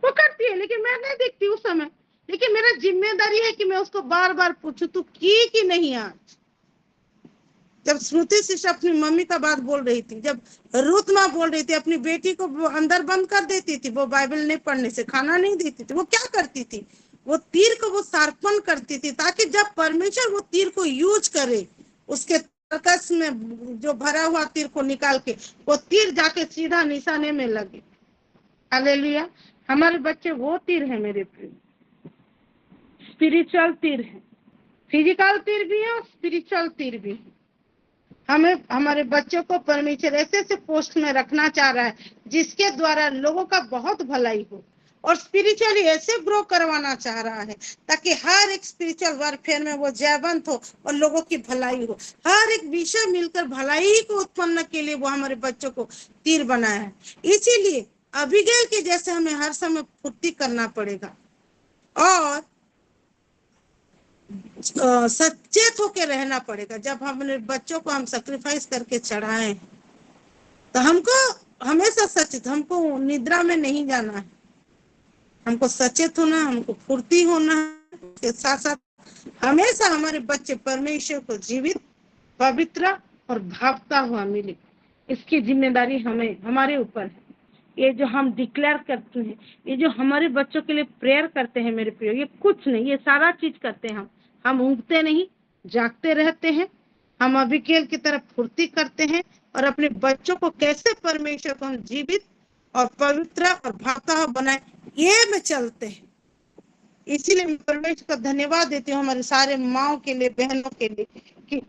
वो करती है लेकिन मैं नहीं देखती उस समय। लेकिन मेरा जिम्मेदारी है कि मैं उसको बार बार पूछूं तू की कि नहीं। आज जब श्रुति सिस्टर अपनी मम्मी का बात बोल रही थी, जब रूत माँ बोल रही थी, अपनी बेटी को अंदर बंद कर देती थी, वो बाइबल नहीं पढ़ने से, खाना नहीं देती थी, वो क्या करती थी, वो तीर को वो शार्पन करती थी, ताकि जब परमेश्वर वो तीर को यूज करे, उसके तरकस में जो भरा हुआ तीर को निकाल के वो तीर जाके सीधा निशाने में लगे। हालेलुया। हमारे बच्चे वो तीर है मेरे प्रिय, स्पिरिचुअल तीर है, फिजिकल तीर भी है और स्पिरिचुअल तीर भी है। हमें हमारे बच्चों को परमेश्वर ऐसे ऐसे पोस्ट में रखना चाह रहा है जिसके द्वारा लोगों का बहुत भलाई हो, और स्पिरिचुअली ऐसे ग्रो करवाना चाह रहा है ताकि हर एक स्पिरिचुअल वारफेयर में वो जयवंत हो और लोगों की भलाई हो। हर एक विषय मिलकर भलाई को उत्पन्न के लिए वो हमारे बच्चों को तीर बनाया है। इसीलिए अबिगैल के जैसे हमें हर समय फुर्ती करना पड़ेगा और सचेत होके रहना पड़ेगा। जब हमने बच्चों को हम सेक्रीफाइस करके चढ़ाए तो हमको हमेशा सचेत, हमको निद्रा में नहीं जाना है, हमको सचेत होना, हमको फुर्ती होना है। के साथ साथ हमेशा हमारे बच्चे परमेश्वर को जीवित, पवित्र और भावता हुआ मिले, इसकी जिम्मेदारी हमें हमारे ऊपर है। ये जो हम डिक्लेयर करते हैं, ये जो हमारे बच्चों के लिए प्रेयर करते हैं मेरे प्रिय, ये कुछ नहीं, ये सारा चीज करते हैं हम ऊँघते नहीं, जागते रहते हैं, हम अबिगैल की तरफ फुर्ती करते हैं और अपने बच्चों को कैसे परमेश्वर को हम जीवित और पवित्र और भावता बनाए, ये में चलते हैं। इसीलिए मैं परमेश्वर को धन्यवाद देती हूँ हमारे सारे माओ के लिए, बहनों के लिए, कि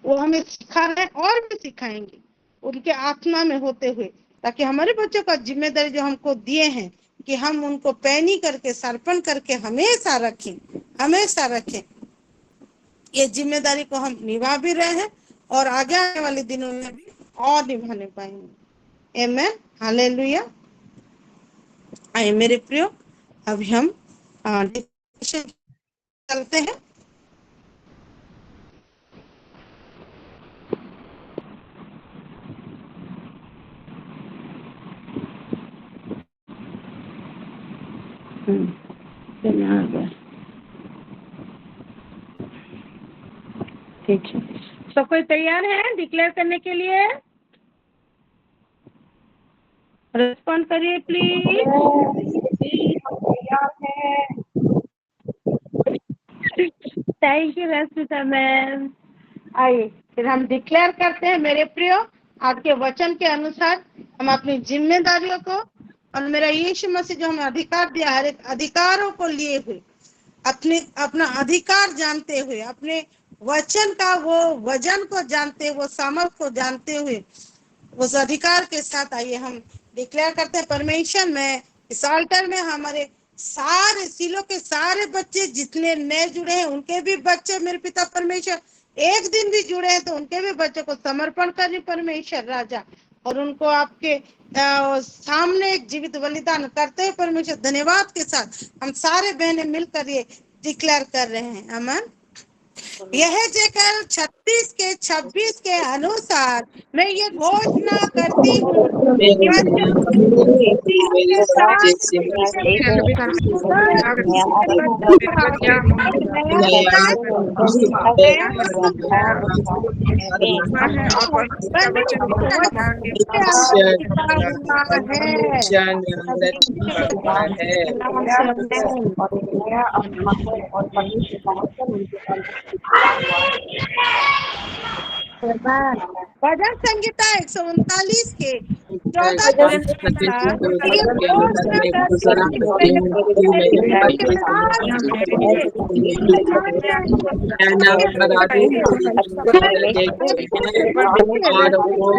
वो हमें सिखा रहे हैं और भी सिखाएंगे उनके आत्मा में होते हुए, ताकि हमारे बच्चों का जिम्मेदारी जो हमको दिए हैं कि हम उनको पैनी करके सर्पण करके हमेशा रखें। ये जिम्मेदारी को हम निभा भी रहे हैं और आगे आने वाले दिनों में भी और निभाने पाएंगे। आमीन, हालेलुया। आइए मेरे प्रियो, अभी हम चलते हैं। ठीक है, सब कोई तैयार है डिक्लेयर करने के लिए? रिस्पॉन्ड करिए please. Thank you Rashmita ma'am. आइए फिर हम डिक्लेयर करते हैं मेरे प्रियो, आज के वचन के अनुसार हम अपनी जिम्मेदारियों को और मेरा यीशु मसीह जो हमें अधिकार दिया, हर एक अधिकारों को लिए हुए, अपना अधिकार जानते हुए, अपने वचन का वो वजन को जानते हुए, वो सामर्थ को जानते हुए, उस अधिकार के साथ आइए हम डिक्लेयर करते हैं परमेश्वर में, इस ऑल्टर में हमारे सारे सिलों के सारे बच्चे जितने नए जुड़े हैं उनके भी बच्चे मेरे पिता परमेश्वर, एक दिन भी जुड़े हैं तो उनके भी बच्चों को समर्पण करिए परमेश्वर राजा, और उनको आपके सामने एक जीवित बलिदान करते हैं परमेश्वर। धन्यवाद के साथ हम सारे बहनें मिलकर ये डिक्लेयर कर रहे हैं। अमन, यह जेकर 36 के अनुसार मैं ये घोषणा करती हूँ भजन संगीता 139 के 14 के अनुसार ये घोषणा करते हैं कि मेरे परमेश्वर के साथ ये और वो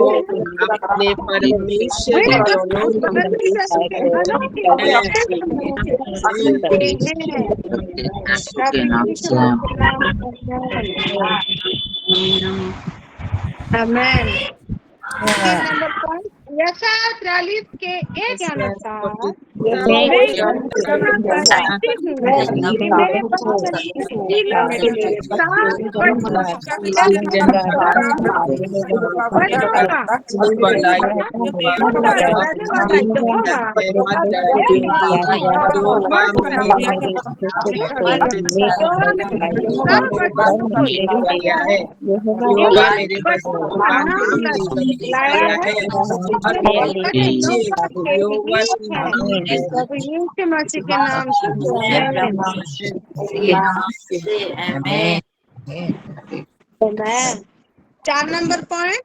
अपने परमेश्वर के दोनों आमेन। 3 नंबर पॉइंट यशायाह 43 के 1 के अनुसार मैं करती हूँ कि मेरे मसीह के नाम से 4 नंबर पॉइंट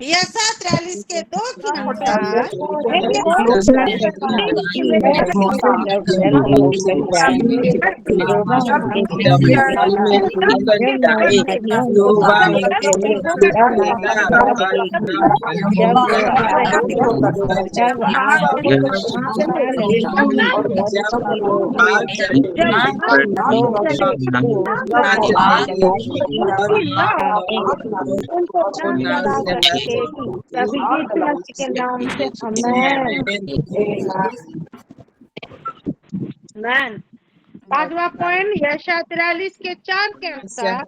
यशायाह 43 के 2 के अनुसार के नाम से आमेन। 5वां पॉइंट यशायाह 43 के 4 के अनुसार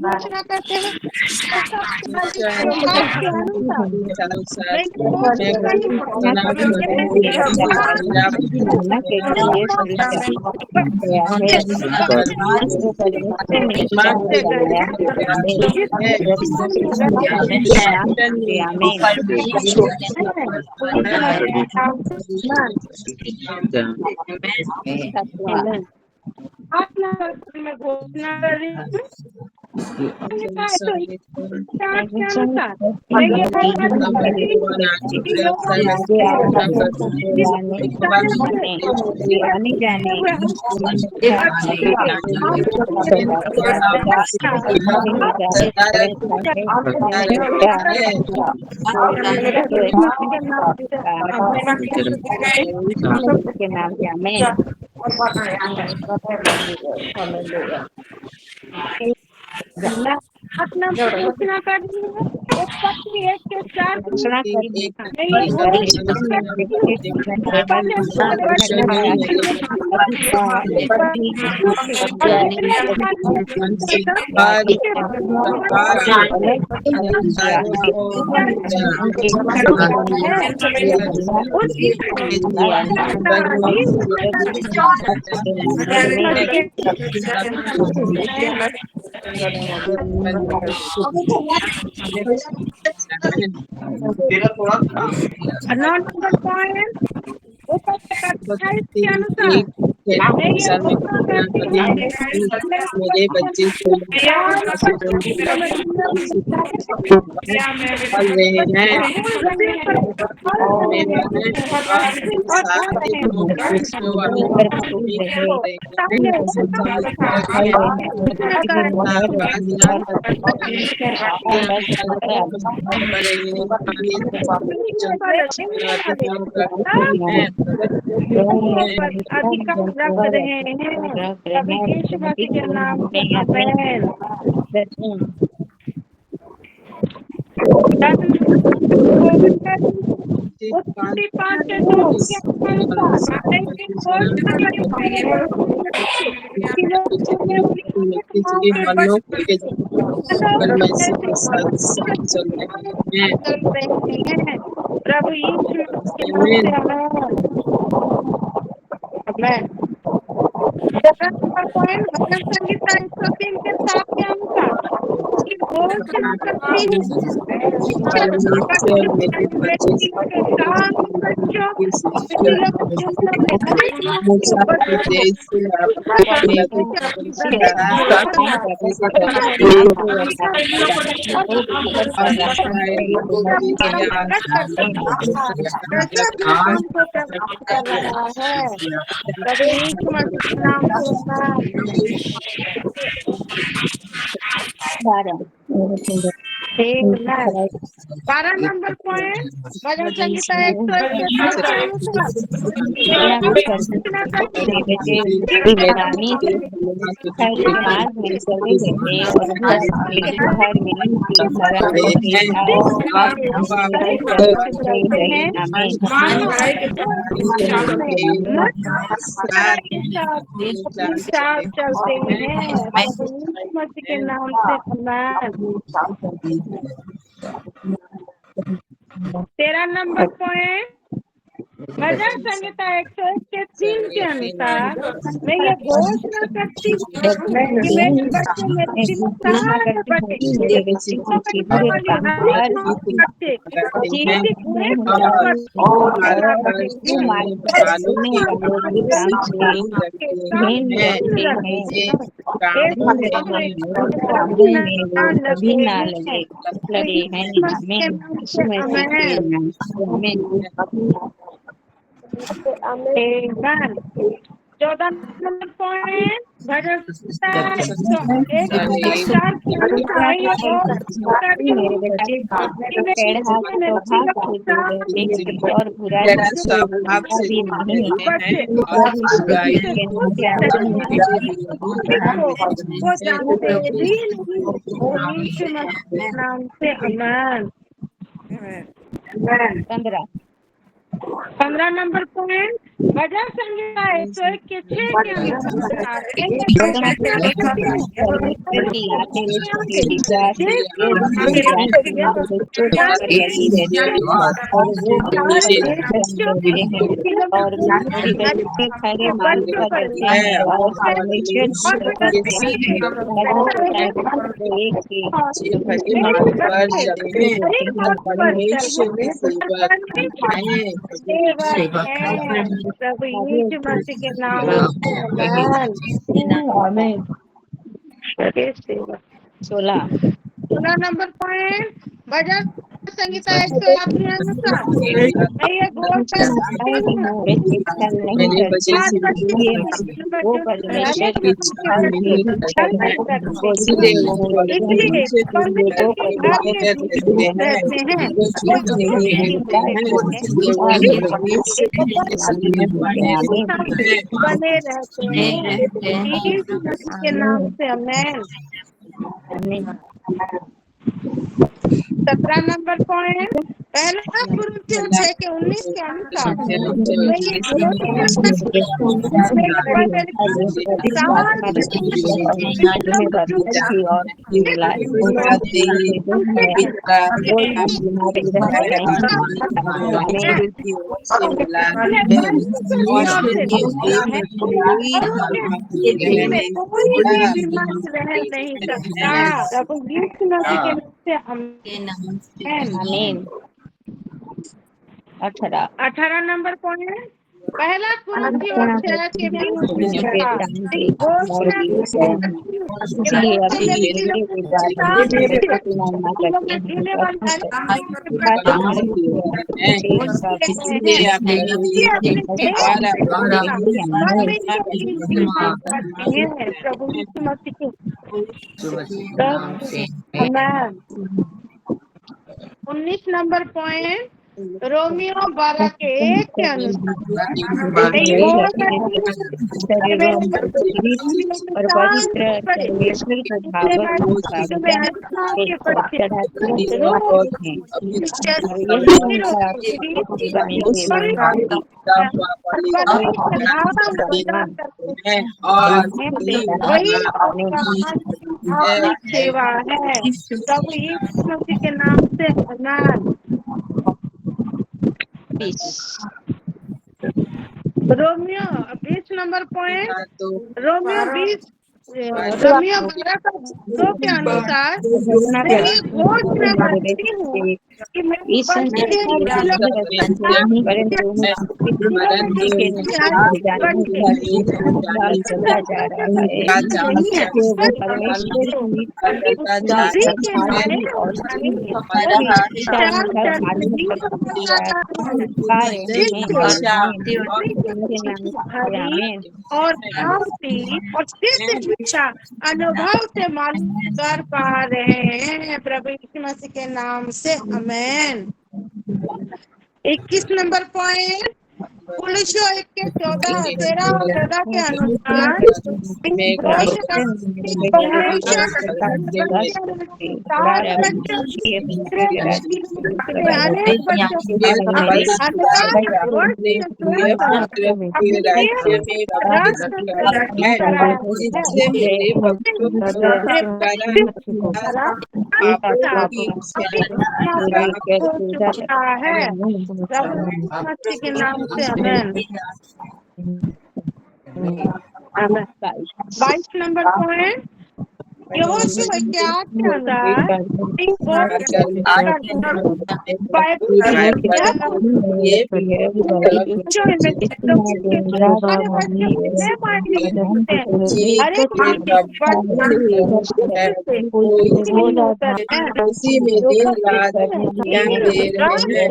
घोषणा करते हैं मैं घोषणा कर रही हूँ के नाम से आमेन। अपना घोषणा कर रही हूँ 1 के 4 नंबर पॉइंट के अनुसार मेरे बच्चे अधिकार रख रहे हैं के नाम से आमेन। 5 के 2 प्रभु यीशु मैं पॉइंट भजन संहिता 103 के 7 के अनुसार घोषणा करती हूँ परमेश्वर मेरे बच्चे कान बच्चों स्त्रियों के जिंदगी में मूसा जैसे अपने कर रहा है प्रभु यीशु मसीह के नाम से ठीक है 12 नंबर पॉइंट भजन संहिता 101 के 10 के अनुसार मार्ग में चले गए और घर में उनकी शरण करके और चलते हैं मसीह के नाम से 13 नंबर पॉइंट भजन संहिता 101 के 3 के अनुसार मैं ये घोषणा करती हूँ कि मेरे बच्चे मेरे Amen. 14 नंबर पॉइंट भजन और बुराई नाम से अमन 15 नंबर पॉइंट भजन संहिता 101 के 6 के अनुसार और खड़े मार्ग पर चलते हैं और प्रभु यीशु मसीह के नाम में 16 नंबर पॉइंट भजन संहिता 108 के अनुसार बने रहते हैं के नाम से अमेन 17 नंबर पॉइंट पहला कुरिन्थियों 6 के 19 के अनुसार नहीं सकता 18 नंबर पॉइंट पहला कुरिन्थियों 6 के 19 नंबर पॉइंट रोमियो 12 के 1 के अनुसार और पवित्र परमेश्वर को सेवा है प्रभु यीशु मसीह के नाम से आमीन रोमियो 20 नंबर पॉइंट, हाँ तो रोमियो 12 का 2 के अनुसार मैं ये घोषणा करती हूँ कि मेरी ईश्वर बच्चे के लोग नहीं, परंतु दिनों में जो के बच्चे अनुसार चलता जा रहा है, जो वो परमेश्वर की बुद्धि के साक्षी और विचार मालूम कार्य में और शांति और सिद्ध इच्छा अनुभव से मालूम कर पा रहे हैं प्रभु यीशु मसीह के नाम से आमेन। 21 नंबर पॉइंट, पुलिसो 1 के 13 और 14 के अनुसार अनेक बच्चों जिससे मेरे बच्चों के नाम से आमेन। 22 नंबर पॉइंट, यहोशू 21 के अनुसार उसी में दिन रात ज्ञान दे रहे हैं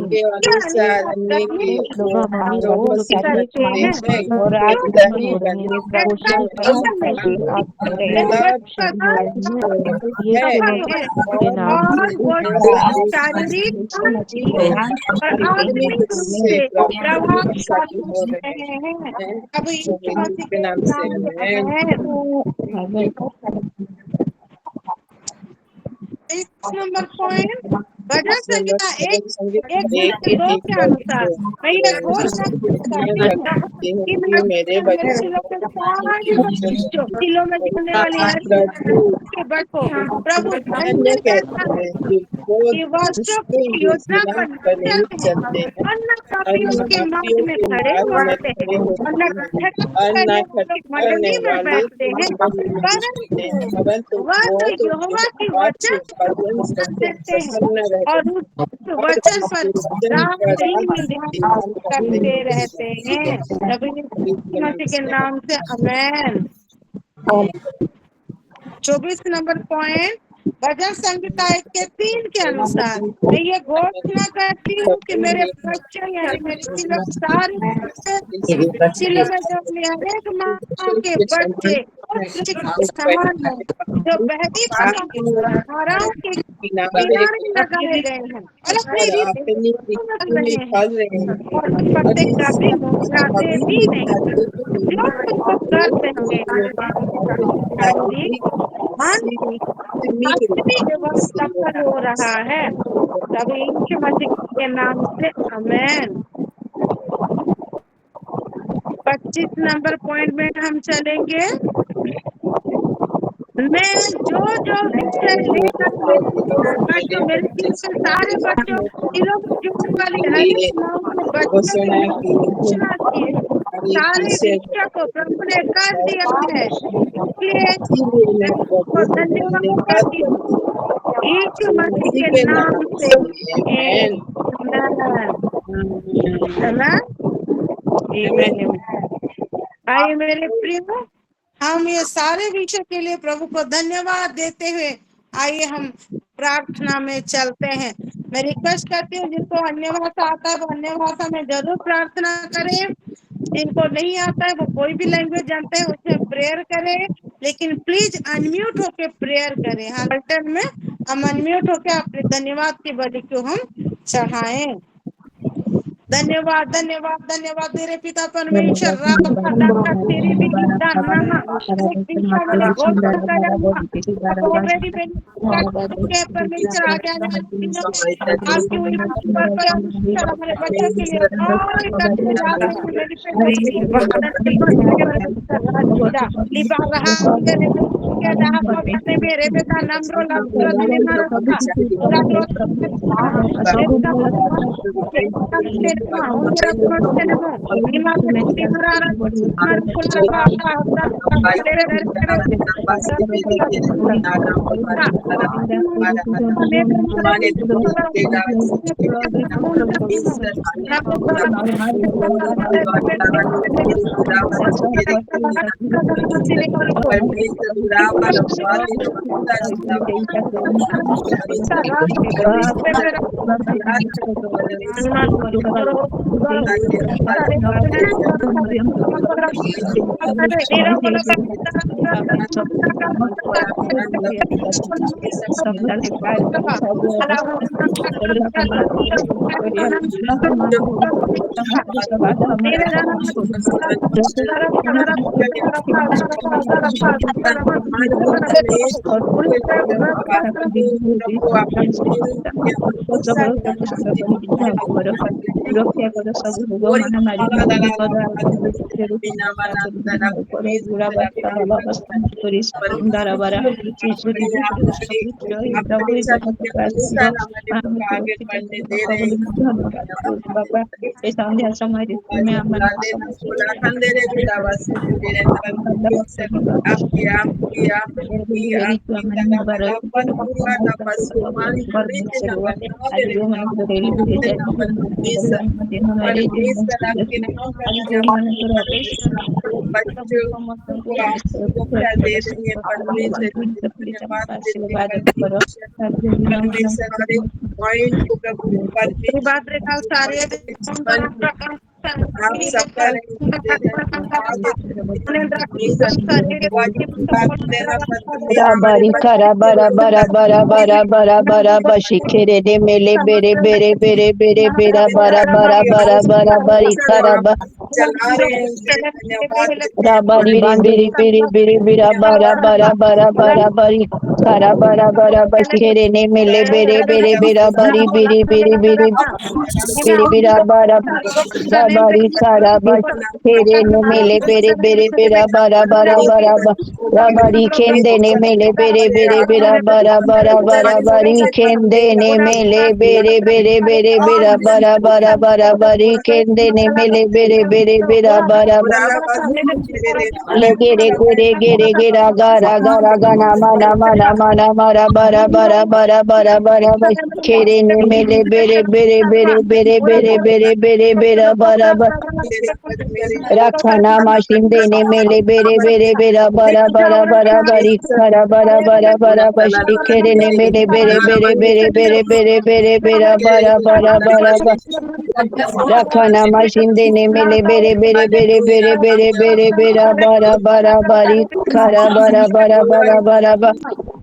के अनुसार नेकी प्रभु से करते हैं शारीरिक और आत्मिक रूप से प्रभावशाली हो रहे हैं। अब यीशु मसीह के नाम से नंबर पॉइंट, भजन संहिता 1:2 के अनुसार मैं ये घोषणा करती हूँ कि मेरे जिलों में चलने वाली के बच्चों प्रभु योजना पर चलते हैं, अन्य पापियों के मार्ग में खड़े होते हैं और मंडली में बैठते हैं, परंतु वह तो यहोवा की वचन करते हैं और उस वचन पर करते रहते हैं। प्रभु यीशु मसीह के नाम से आमेन। 24 नंबर पॉइंट, भजन संहिता 1 के 3 के अनुसार मैं ये घोषणा करती हूँ कि मेरे बच्चे यानी मेरे सारे में जो अनेक माँ के बच्चे समान है, जो बहती धाराओं के किनारे लगाए गए हैं और अपनी रीति चल रहे हैं और पत्ते कभी मुरझाते भी नहीं, जो कुछ करते हैं सफल हो रहा है। प्रभु यीशु मसीह के नाम से आमेन। 25 नंबर पॉइंट में हम चलेंगे। मैं जो विषय लेकर मेरे सारे बच्चों जुड़ने वाली हर बच्चों की घोषणा की है, सारे विषय को प्रभु ने कर दिया है, इसलिए धन्यवाद करती हूँ यीशु मसीह के नाम से आइए मेरे प्रिय, हम ये सारे विषय के लिए प्रभु को धन्यवाद देते हुए आइए हम प्रार्थना में चलते हैं। मैं रिक्वेस्ट करती हूँ जिनको अन्य भाषा आता है वो अन्य भाषा में जरूर प्रार्थना करें, जिनको नहीं आता है वो कोई भी लैंग्वेज जानते हैं उसमें प्रेयर करें, लेकिन प्लीज अनम्यूट होके प्रेयर करें। हाँ, बटन में हम अनम्यूट होके अपने धन्यवाद की बलि को हम चढ़ाएं। धन्यवाद धन्यवाद धन्यवाद तेरे पिता परमेश्वर तेरी बेटी नामा एक दिशा वाले घोषणा करेगा ऑलरेडी परमेश्वर आगे आने वाले दिनों में आपकी हुई पर परमेश्वर हमारे बच्चों के लिए और करने जा रहा है लिबा रहा मेरे बेटा नम्रो लगने मारा ରକ୍ଷା କର ସବୁ ରୋଗ ମହାମାରୀ ବିପଦ ବିନା ବାପା ଏ ସନ୍ଧ୍ୟା ସମୟରେ ତୁମେ ଆମମାନଙ୍କୁ Rabari kara bara bara bara bara bara bara bashikere de mele bere bere bere bere bera bara bara bara bara bari kara ba rabari biri biri biri bira bara bara bara bara bari kara bara bara bashikere ne mele bere bere bera bari biri biri biri biri bira bara rabari kara bashikere ne mele bere bere bera bara bara bara rabari kende ne mele bere bere bera bara bara bara bari kende ne mele bere bere bere bera bara bara bara bari kende ne mele bere bere bera bara le gere gere gere gera gara gara gana mana mana mana mara bara bara bara bara bara kere ne mele bere bere bere bere bere bere bere bera bara Rakhana mashinde ne mele bere bere bera bara bara bara bari kara bara bara bara bashti kere ne mele bere bere bere bere bere bere bera bara bara bara Rakhana mashinde ne mele bere bere bere bere bere bere bera bara bara bari kara bara bara bara bara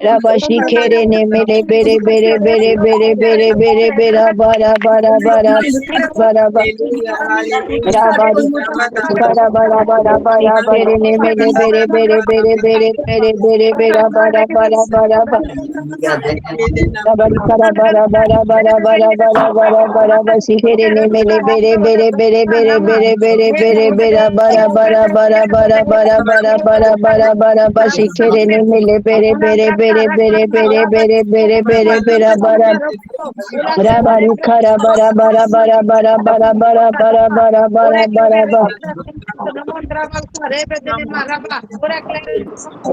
Rabashi kere ne mele bere bere bere bere bere bere bera bara bara bara bara Rabari kara bara bara bara bere ne mele bere bere bere bere bere bere bera bara bara bara Rabari kara bara bara bara bara bara bara bara basi kere ne mele bere bere bere bere bere bere bere bera bara bara bara bara bara bara bara bara bara basi kere ne mele bere bere bere bere bere bere bere bere bera bara Rabari kara bara bara bara bara bara bara bara bara bara bara bara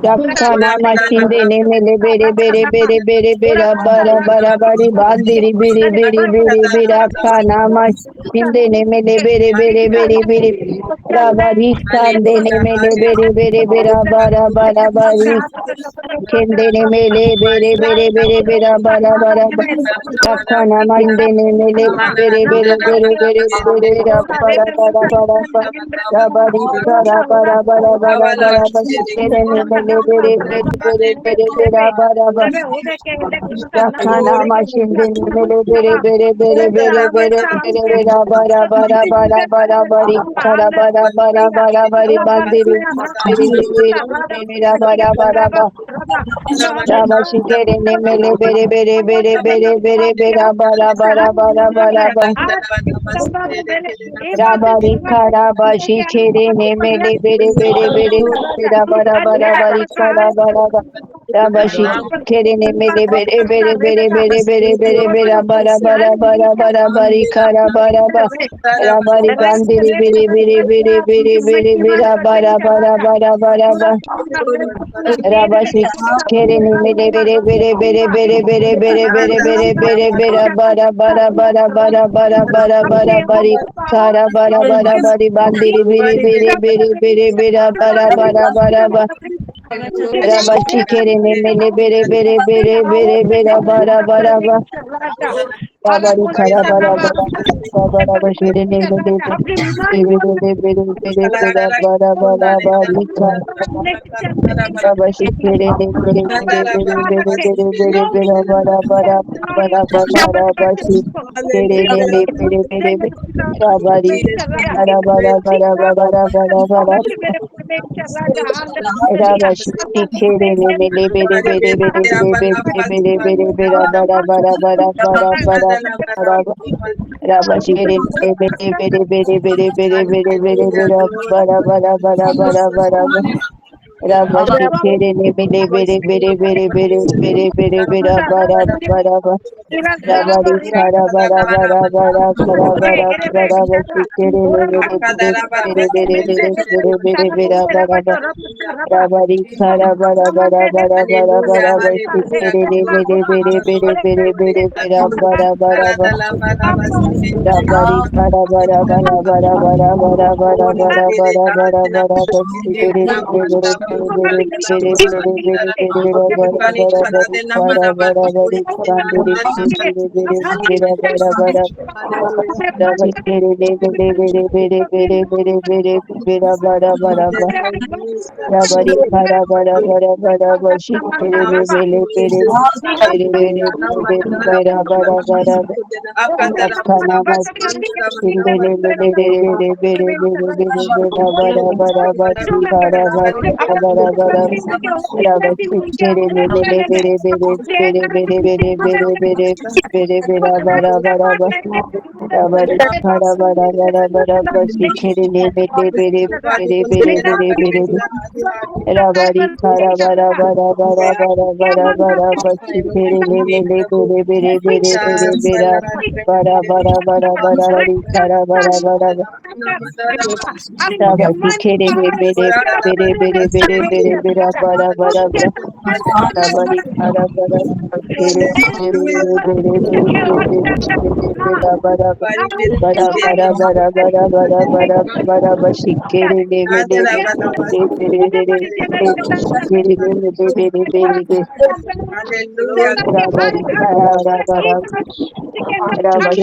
Rakhana mashinde ne mele bere bere bere bere bera bara bara bari bandiri biri biri biri biri rakhana mashinde ne mele bere bere bere bere rabari kande ne mele bere bera bara bara bari kende ne mele bere bara bara akana mande ne mele bere bara bara rabari bara bara basi kere ne mele bere bera bara Rakana mashinde bere bara bari kara bara bari bandiri bara Rama shikere ne mele bere bara Rabari karabashi kere ne mele bere bara bari kara Rabashi kere ne mele bere bara bari kara Rabari gandiri bara Rabashi kere ne mele bara bari kara bari bandiri bara Rabashi kere ne mele bara Rabari kara bara shere ne bari Rabashi kere ne Rabashi kere ne Rabari Rabashi kere ne Rabashi Rabashi kere ne Rabari kara bashi kere ne Rabari kara bashi kere ne Rabari kara bashi kere Rabari kara bashi kere ne Akana mas indele Rabari kara bashi kere ne kara Rabari kere ne Rabari kara kere bashi kere Rabari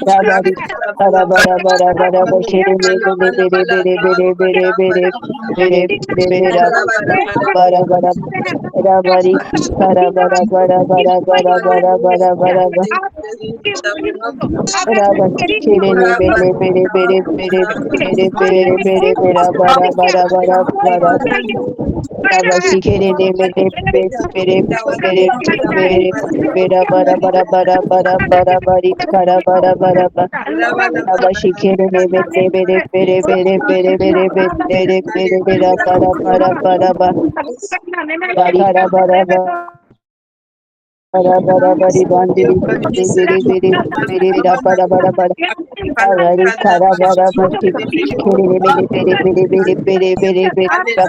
Rabari bara bara bara bara bashere ne bere bara bara Rabari bara bara bara bara bara bara bara bara Rabari chere ne bere bara bara bara bara Rabashi kere ne bere bara bari kara bara Rabashi kere ne bara bara bari bandiri bara Already kara bara bashi kere ne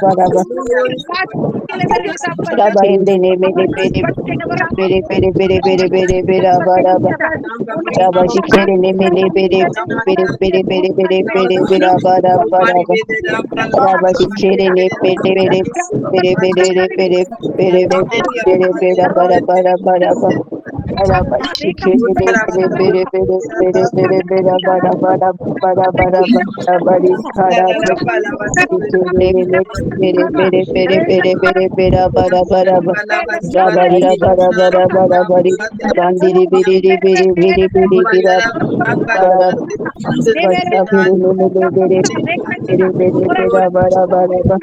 bara bara Rabari ne mele bere bere bere bere bere bere bere bara ba. Rabashi kere ne mele bere bere bere bere bere bere bere bara bara ba. Rabashi kere ne bere bere bere bere bere bere bere bere bara bara bara ba. Rabashi kere ne mele bere bere bere bere bere bara bara bara bara ba. Rabari khara bere bere bere bere bere bere bara bara ba. Rabari bara bara bara bari bandiri biri biri biri biri bira bara basta biri mele bere bere bere bere bara bara ba.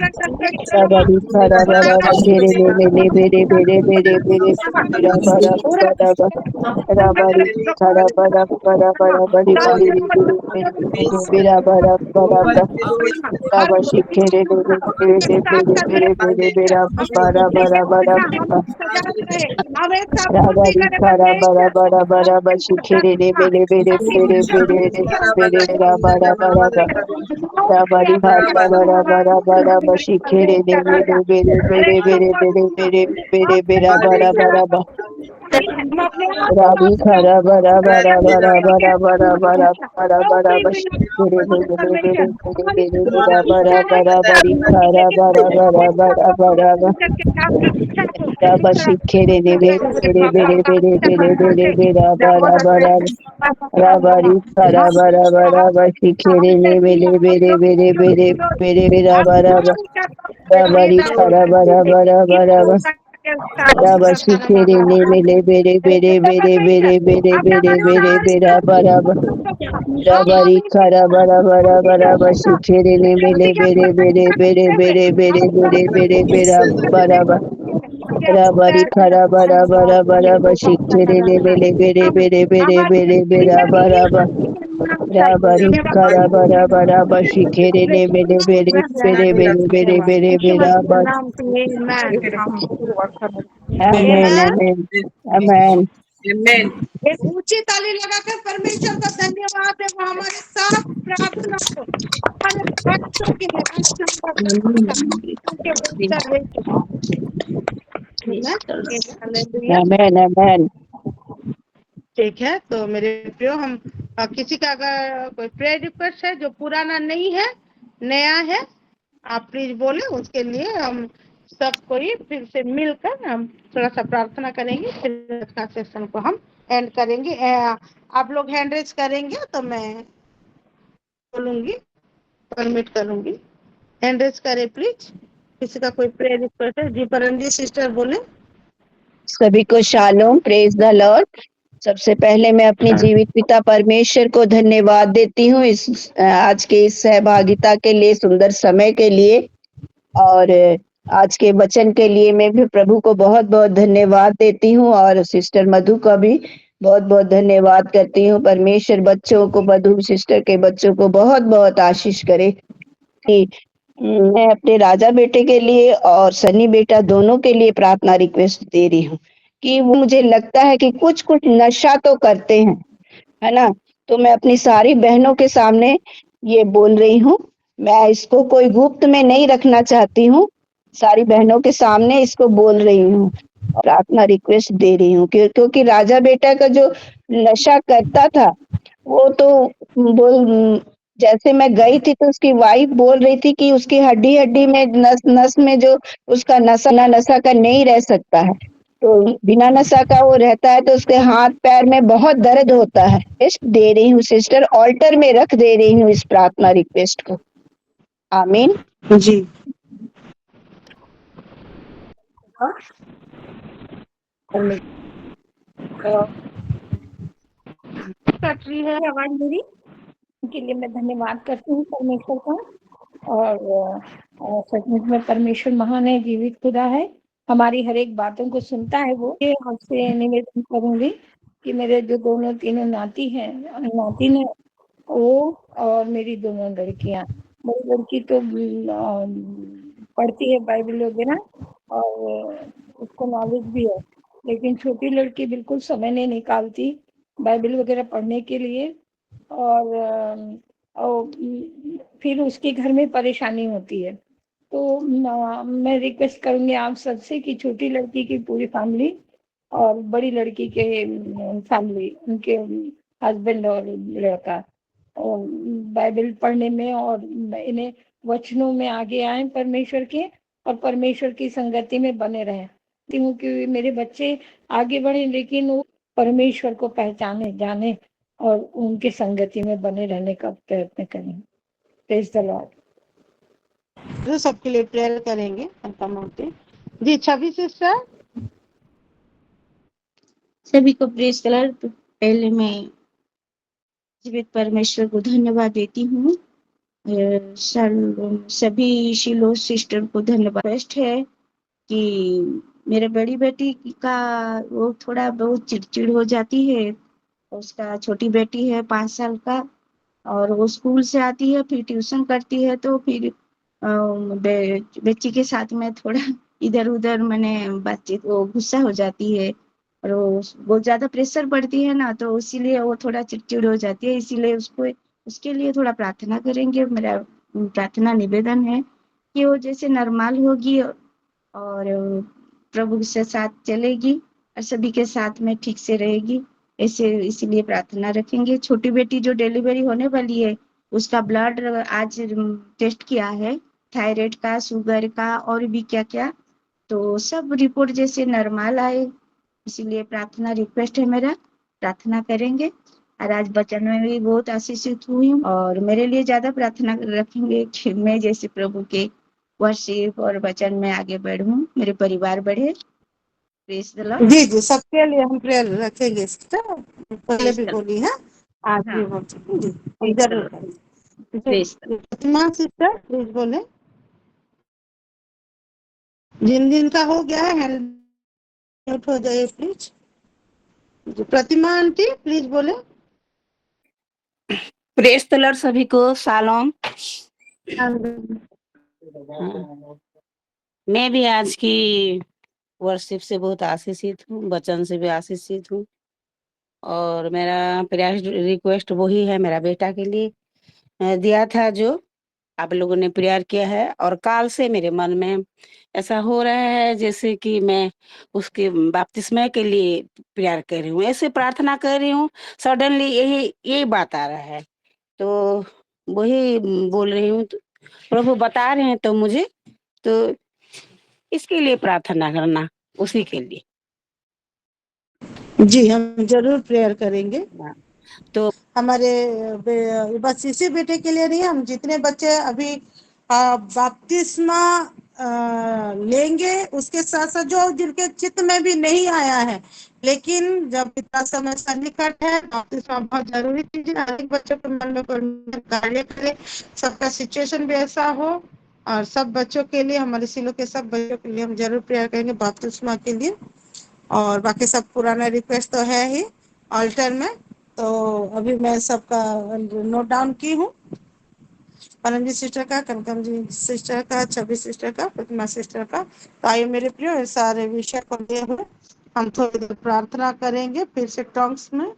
Rabari khara bara bere mele bere bere bere bere bira bara bara ba. Rabari khara bara bara bara bari bandiri biri biri biri bira bara bara ba. Rabashi kere bere bere bere bere bere bira bara bara bara ba. Rabari kara bara bara bara bashi kere ne bere bere bere bere bere bere bara bara ba. Rabari kara bara bara bara bashi kere ne bere bere bere bere bere bere bere bere bara bara ba. Rabi kara bara bara bara bara bara bara bara bara bashi kere ne bere bere bere bere bere bara bara bari kara bara bara bara bara ba. Rabashi kere ne bere bere bere bere bere bere bara bara Rabari bara bara bara bashi kere ne bere bere bere bere bere bere bara Rabari bara bara bara bara Rabashi kere ne bere bere bere bere bere bere bere bere bere bara Rabari bara bara bara bara bashi kere ne bere bere bere bere bere bere bere bere bere bara Rabari kara bara bara bara bashi kere ne bere bere bere bere bere bere bara Rabari kara bara bara bashi kere ne bere bere bere bere bere bere bere bara Amen amen amen Amen. एक ऊंची ताली लगाकर परमेश्वर का धन्यवाद है वो हमारे सब प्रार्थना को हमारे बच्चों के लिए amen amen ठीक है। तो मेरे प्रियो हम किसी का अगर कोई प्रेयर रिक्वेस्ट है जो पुराना नहीं है नया है आप प्लीज बोले उसके लिए हम सब कोई फिर से मिलकर हम थोड़ा सा प्रार्थना करेंगे फिर का सेशन को हम एंड करेंगे। आप लोग हैंड रेज करेंगे तो मैं बोलूंगी परमिट करूंगी। हैंड रेज करें प्लीज। किसी का कोई प्रेयर रिक्वेस्ट है? जी परमजीत सिस्टर बोले। सभी को शालोम प्रेज द लॉर्ड। सबसे पहले मैं अपने जीवित पिता परमेश्वर को धन्यवाद देती हूँ इस आज के इस सहभागिता के लिए, सुंदर समय के लिए और आज के वचन के लिए मैं भी प्रभु को बहुत बहुत धन्यवाद देती हूँ और सिस्टर मधु का भी बहुत बहुत धन्यवाद करती हूँ। परमेश्वर बच्चों को, मधु सिस्टर के बच्चों को बहुत बहुत आशीष करे। कि मैं अपने राजा बेटे के लिए और सनी बेटा दोनों के लिए प्रार्थना रिक्वेस्ट दे रही हूँ कि वो मुझे लगता है कि कुछ कुछ नशा तो करते हैं, है ना। तो मैं अपनी सारी बहनों के सामने ये बोल रही हूँ, मैं इसको कोई गुप्त में नहीं रखना चाहती हूँ, सारी बहनों के सामने इसको बोल रही हूँ, प्रार्थना रिक्वेस्ट दे रही हूँ क्योंकि राजा बेटा का जो नशा करता था वो तो बोल जैसे मैं गई थी तो उसकी वाइफ बोल रही थी कि उसकी हड्डी हड्डी में नस नस में जो उसका नशा नशा का नहीं रह सकता है, तो बिना नशा का वो रहता है तो उसके हाथ पैर में बहुत दर्द होता है। रिक्वेस्ट दे रही हूँ सिस्टर, ऑल्टर में रख दे रही हूँ इस प्रार्थना रिक्वेस्ट को। आमीन जी कट रही है आवाज मेरी, उनके लिए मैं धन्यवाद करती हूँ परमेश्वर का। और सचमुच में परमेश्वर महान है, जीवित खुदा है, हमारी हर एक बातों को सुनता है। वो आपसे निवेदन करूंगी कि मेरे जो दोनों तीनों नाती हैं, नातिन है वो और मेरी दोनों लड़कियां, मेरी लड़की तो पढ़ती है बाइबल वगैरह और उसको नॉलेज भी है, लेकिन छोटी लड़की बिल्कुल समय नहीं निकालती बाइबल वगैरह पढ़ने के लिए और फिर उसके घर में परेशानी होती है। तो मैं रिक्वेस्ट करूंगी आप सबसे कि छोटी लड़की की पूरी फैमिली और बड़ी लड़की के फैमिली, उनके हस्बैंड और लड़का, और बाइबल पढ़ने में और इन्हें वचनों में आगे आए परमेश्वर के, और परमेश्वर की संगति में बने रहें। क्योंकि मेरे बच्चे आगे बढ़े, लेकिन वो परमेश्वर को पहचाने, जाने और उनके संगति में बने रहने का प्रयत्न करें। Praise the Lord. जो सबके लिए प्रेयर करेंगे मूर्ति जी। छवि सिस्टर, सभी को प्रेज द लॉर्ड। पहले मैं जीवित परमेश्वर को धन्यवाद देती हूँ। सभी शिलो सिस्टर को धन्यवाद। बेस्ट है कि मेरे बड़ी बेटी का वो थोड़ा बहुत चिड़चिड़ हो जाती है। उसका छोटी बेटी है 5 साल का, और वो स्कूल से आती है, फिर ट्यूशन करती है, तो फिर बच्ची के साथ में थोड़ा इधर उधर मैंने बातचीत, वो गुस्सा हो जाती है, और वो बहुत ज्यादा प्रेशर पड़ती है ना, तो इसीलिए वो थोड़ा चिड़चिड़ हो जाती है। इसीलिए उसके लिए थोड़ा प्रार्थना करेंगे। मेरा प्रार्थना निवेदन है कि वो जैसे नॉर्मल होगी और प्रभु के साथ चलेगी और सभी के साथ में ठीक से रहेगी, ऐसे इसीलिए प्रार्थना रखेंगे। छोटी बेटी जो डिलीवरी होने वाली है, उसका ब्लड आज टेस्ट किया है, थायराइड का, शुगर का और भी क्या क्या, तो सब रिपोर्ट जैसे नॉर्मल आए, इसीलिए प्रार्थना रिक्वेस्ट है मेरा, प्रार्थना करेंगे। और आज वचन में भी बहुत आशीषित हुई हूँ, और मेरे लिए ज्यादा प्रार्थना रखेंगे कि मैं जैसे प्रभु के वर्शिप और वचन में आगे बढ़ूं, मेरे परिवार बढ़े। Praise the Lord. जी जी, सबके लिए हम प्रेयर रखेंगे सिस्टर। पहले भी बोली है, आज भी बोल सकते जी, जरूर करेंगे। प्रतिमा सिस्टर प्लीज बोले। जिन जिन का हो गया है हैंड म्यूट हो जाए प्लीज। प्रतिमा आंटी प्लीज बोले। प्रेज द लॉर्ड सभी को, शालोम। मैं भी आज की वर्शिप से बहुत आशीषित हूँ, वचन से भी आशीषित हूँ, और मेरा प्रेयर रिक्वेस्ट वही है, मेरा बेटा के लिए दिया था जो आप लोगों ने प्रेयर किया है, और काल से मेरे मन में ऐसा हो रहा है जैसे कि मैं उसके बपतिस्मा के लिए प्रेयर कर रही हूँ, ऐसे प्रार्थना कर रही हूँ, सडनली यही बात आ रहा है, तो वही बोल रही हूँ। तो प्रभु बता रहे हैं तो मुझे, तो इसके लिए प्रार्थना करना, उसी के लिए। जी हम जरूर प्रेयर करेंगे। तो हमारे बस इसी बेटे के लिए नहीं, हम जितने बच्चे अभी बपतिस्मा लेंगे, उसके साथ साथ जो जिनके चित्त में भी नहीं आया है, लेकिन जब इतना समय सन्निकट है, बपतिस्मा बहुत जरूरी चीज है। हर एक बच्चों के मन में कार्य करे, सबका सिचुएशन भी ऐसा हो, और सब बच्चों के लिए, हमारे सिलो के सब बच्चों के लिए हम जरूर प्रेयर करेंगे बपतिस्मा के लिए। और बाकी सब पुराना रिक्वेस्ट तो है ही ऑल्टर में, तो अभी मैं सबका नोट डाउन की हूँ। परमजीत सिस्टर का, कनकम जी सिस्टर का, छवि सिस्टर का, प्रतिमा सिस्टर का। तो आइए मेरे प्रिय, सारे विषय को लिए हुए हम थोड़ी देर प्रार्थना करेंगे फिर से टॉन्ग्स में।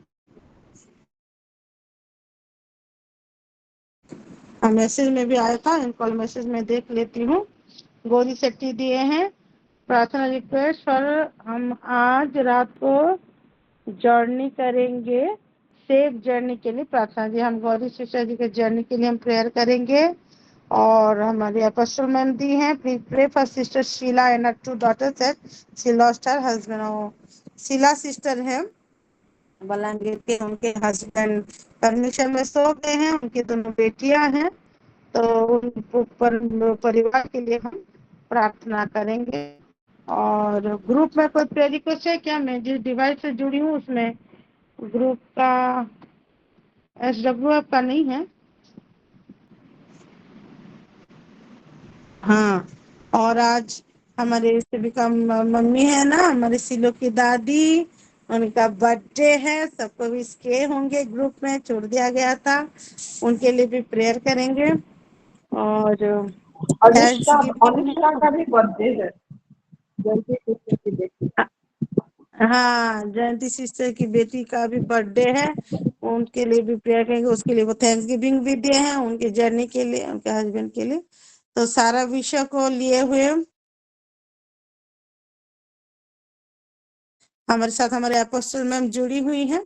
मैसेज में भी आया था, इनको मैसेज में देख लेती हूँ। गोरी सेट्टी दिए हैं प्रार्थना रिक्वेस्ट पर, हम आज रात को जर्नी करेंगे, सेफ जर्नी के लिए प्रार्थना जी। हम गौरी सिस्टर जी के जर्नी के लिए हम प्रेयर करेंगे। और हमारी अपोस्टल मैम दी हैं, please pray for sister Sheela and her 2 daughters that she lost her husband. Sheela sister है बलांगीर के, उनके हस्बैंड परमिशन में सो गए हैं, उनकी दोनों बेटियां हैं, तो उन परिवार के लिए हम प्रार्थना करेंगे। और ग्रुप में कोई प्रेयर रिक्वेस्ट है क्या? मैं जिस डिवाइस से जुड़ी हूँ उसमें ग्रुप का SWF का नहीं है। हाँ, और आज हमारे सेविका मम्मी है ना, हमारे सिलो की दादी, उनका बर्थडे है, सबको विश किए होंगे, ग्रुप में छोड़ दिया गया था, उनके लिए भी प्रेयर करेंगे। और अनुष्का का भी बर्थडे है, जयंती सिस्टर की बेटी। हाँ, जयंती सिस्टर की बेटी का भी बर्थडे है, उनके लिए भी प्रेयर करेंगे। उसके लिए वो थैंक्सगिविंग भी दिए हैं, उनके जर्नी के लिए, उनके हस्बैंड के लिए। तो सारा विषय को लिए हुए हमारे साथ हमारे अपोस्टल मैम जुड़ी हुई हैं।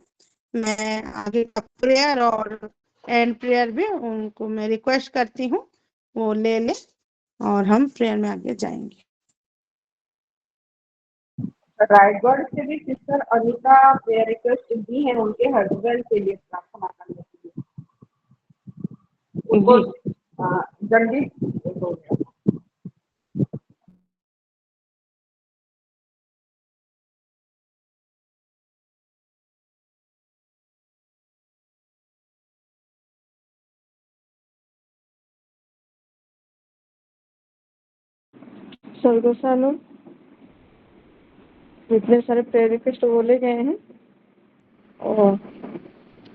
मैं आगे का प्रेयर और एंड प्रेयर भी उनको मैं रिक्वेस्ट करती हूँ वो ले ले और हम प्रेयर में आगे जाएंगे। रायगढ़ से भी sister Anita prayer request the है उनके हस्बैंड के लिए प्रार्थना करने के लिए। उनको जल्दी हो गया। सर्वसालों जितने सारे प्रेयर रिक्वेस्ट बोले गए हैं और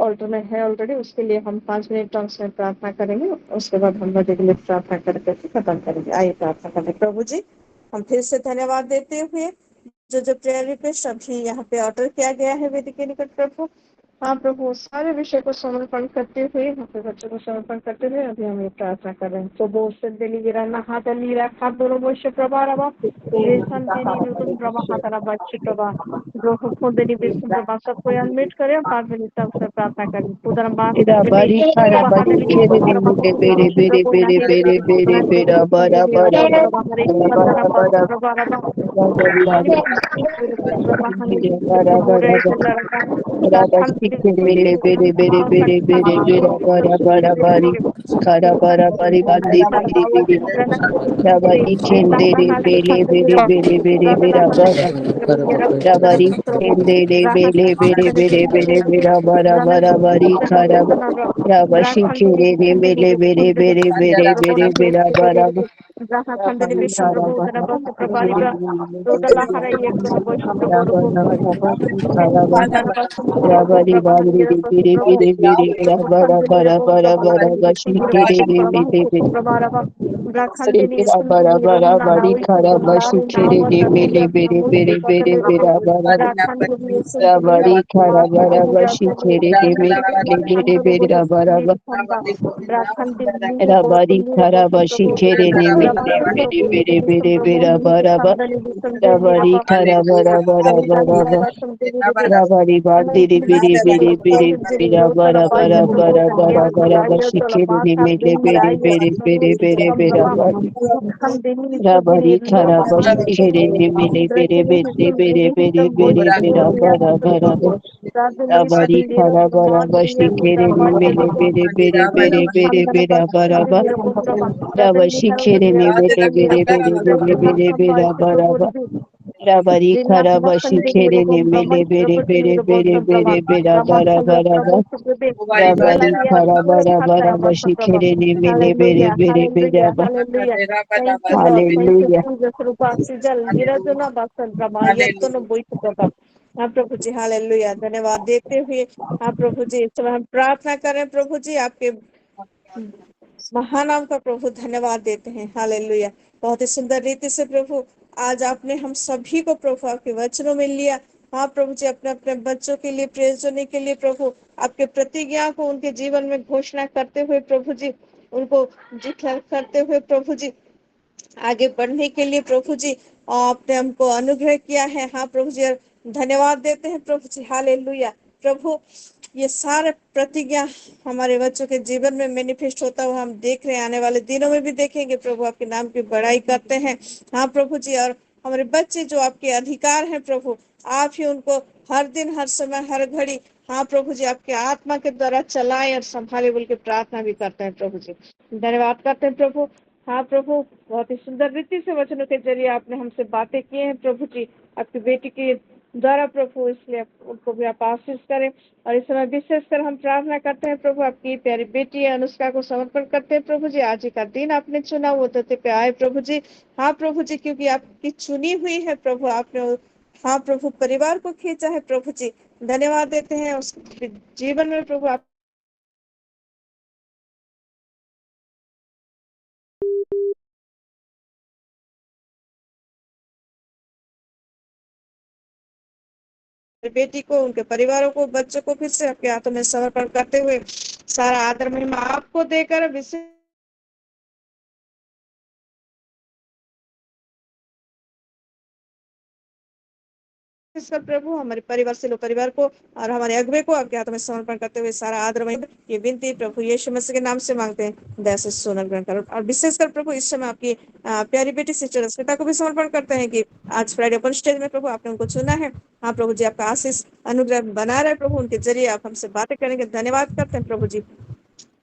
ऑल्टर में है ऑलरेडी, उसके लिए हम 5 मिनट टर्म्स में प्रार्थना करेंगे। उसके बाद हम बर्थडे के लिए प्रार्थना करके खत्म करेंगे। आइए प्रार्थना करें। प्रभु जी, हम फिर से धन्यवाद देते हुए जो प्रेयर रिक्वेस्ट अभी यहाँ पे ऑर्डर किया गया है वेदिक के निकट प्रभु, हाँ प्रभु, सारे विषय को समर्पण करते हुए, यहाँ पे बच्चों को समर्पण करते हुए अभी हम ये प्रार्थना कर रहे हैं। तो वो सिद्धि गिरा हाथ लीरा खाद दोनों वर्ष प्रभा रवा रेशन देनी नूतन प्रभा हाथरा बच्चे प्रभा ग्रोह खुदेनी विष्णु प्रभा सबको अनम्यूट करें 5 मिनट तक से प्रार्थना करें। पुदर मास Rabari karabari kere ne mele bere bere bere bere bere bere bara bara bara bara bara bara Rabari kere mele bere bere bere bere bere bara bara bari kara bara bari bande bere bere Rabari kende re bere bere bere bere bere bara Rabari kende re bere bere bere bere bere bara bara bari kara Rabashi kere ne mele bere bere bere bere bere bara खंडनी विश्व प्रभु धन बस प्रभारी total आहार एक दोनों वर्ष प्रभु robo धन बस Rabari bari biri biri biri rabara bara bara bara bashi kere ne mele bere bara bara bari kara bashi kere ne mele bere bere bere bere bara Rabari kara bara bashi kere ne mele bere bere bara Rabari kara bashi kere ne mele bere bere bere bere bara Rabari kara bara bara bara Rabari bandiri biri biri biri biri bara bara bara bara bara bashikiri ni mele biri biri biri biri biri bara Rabari kara bashikiri ni mele biri biri biri biri biri biri bara bara Rabari kara bara bashikiri ni mele biri biri biri biri biri bara bara Rabashikiri ni mele biri biri biri biri biri bara Rabari karabashi kere ne mele bere bere bere bere bera bara bara bara Rabari karabara bara bashi kere ne mele bere bere bere bara Thank you, Lord. Thank you, Hallelujah. Jesus. Rupa Sijal, Nirazuna Basan Brahma, Yatun Boit Prabha। हाँ प्रभु जी, hallelujah, धन्यवाद देते हुए हाँ प्रभु जी, इस समय हम प्रार्थना करें प्रभु जी, आपके महानाम का प्रभु धन्यवाद देते हैं। हालेलुया, बहुत ही सुंदर रीति से प्रभु आज आपने हम सभी को प्रभु आपके वचनों में लिया। हाँ प्रभु जी, अपने अपने बच्चों के लिए प्रेरित होने के लिए प्रभु आपके प्रतिज्ञा को उनके जीवन में घोषणा करते हुए प्रभु जी, उनको डिक्लेयर करते हुए प्रभु जी आगे बढ़ने के लिए प्रभु जी आपने हमको अनुग्रह किया है। हाँ प्रभु जी, धन्यवाद देते हैं प्रभु जी। हालेलुया प्रभु, ये सारे प्रतिज्ञा हमारे बच्चों के जीवन में मैनिफेस्ट होता हुआ हम देख रहे हैं, आने वाले दिनों में भी देखेंगे प्रभु, आपके नाम की बड़ाई करते हैं। हाँ प्रभु जी, और हमारे बच्चे जो आपके अधिकार हैं प्रभु, आप ही उनको हर दिन हर समय हर घड़ी हाँ प्रभु जी आपके आत्मा के द्वारा चलाएं और संभाले बोल के प्रार्थना भी करते हैं प्रभु जी। धन्यवाद करते हैं प्रभु। हाँ प्रभु, बहुत ही सुंदर रीति से वचनों के जरिए आपने हमसे बातें की हैं प्रभु जी, आपकी बेटी के द्वारा प्रभु, इसलिए उनको भी आप आशीष करें। और इस समय विशेषकर हम प्रार्थना करते हैं प्रभु, आपकी प्यारी बेटी अनुष्का को समर्पण करते हैं प्रभु जी। आज ही का दिन आपने चुना, वो धरती पे आए प्रभु जी। हाँ प्रभु जी, क्योंकि आपकी चुनी हुई है प्रभु, आपने हाँ प्रभु परिवार को खींचा है प्रभु जी। धन्यवाद देते हैं उस जीवन में प्रभु आप बेटी को, उनके परिवारों को, बच्चों को फिर से आपके हाथों में समर्पण करते हुए सारा आदर महिमा आपको देकर विशेष विशेषकर प्रभु हमारे परिवार से लो परिवार को और हमारे अगुवे को आपके हाथों में समर्पण करते हुए सारा आदर महिमा ये विनती प्रभु यीशु मसीह के नाम से मांगते हैं, दया से सुन ग्रहण करो। और विशेषकर प्रभु इस समय आपकी प्यारी बेटी सिस्टर अस्मिता को भी समर्पण करते हैं कि आज फ्राइडे ओपन स्टेज में प्रभु आपने उनको चुना है। हाँ प्रभु जी, आपका आशीष अनुग्रह बना रहे प्रभु, उनके जरिए आप हमसे बातें करेंगे। धन्यवाद करते हैं प्रभु जी,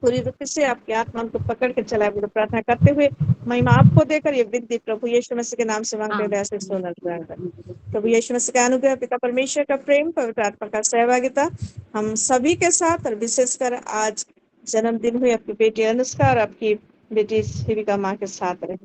पूरी रूप से आपकी आत्मा उनको पकड़ के चलाए। बोलो प्रार्थना करते हुए महिमा आपको देकर ये विनती प्रभु यीशु मसीह के नाम से मांगते हैं, दया से सुन ग्रहण करें। प्रभु यीशु मसीह का अनुग्रह, पिता परमेश्वर का प्रेम, पवित्र आत्मा का सहभागिता हम सभी के साथ और विशेषकर आज जन्मदिन हुई आपकी बेटी अनुष्का और आपकी बेटी शिविका माँ के साथ रहे।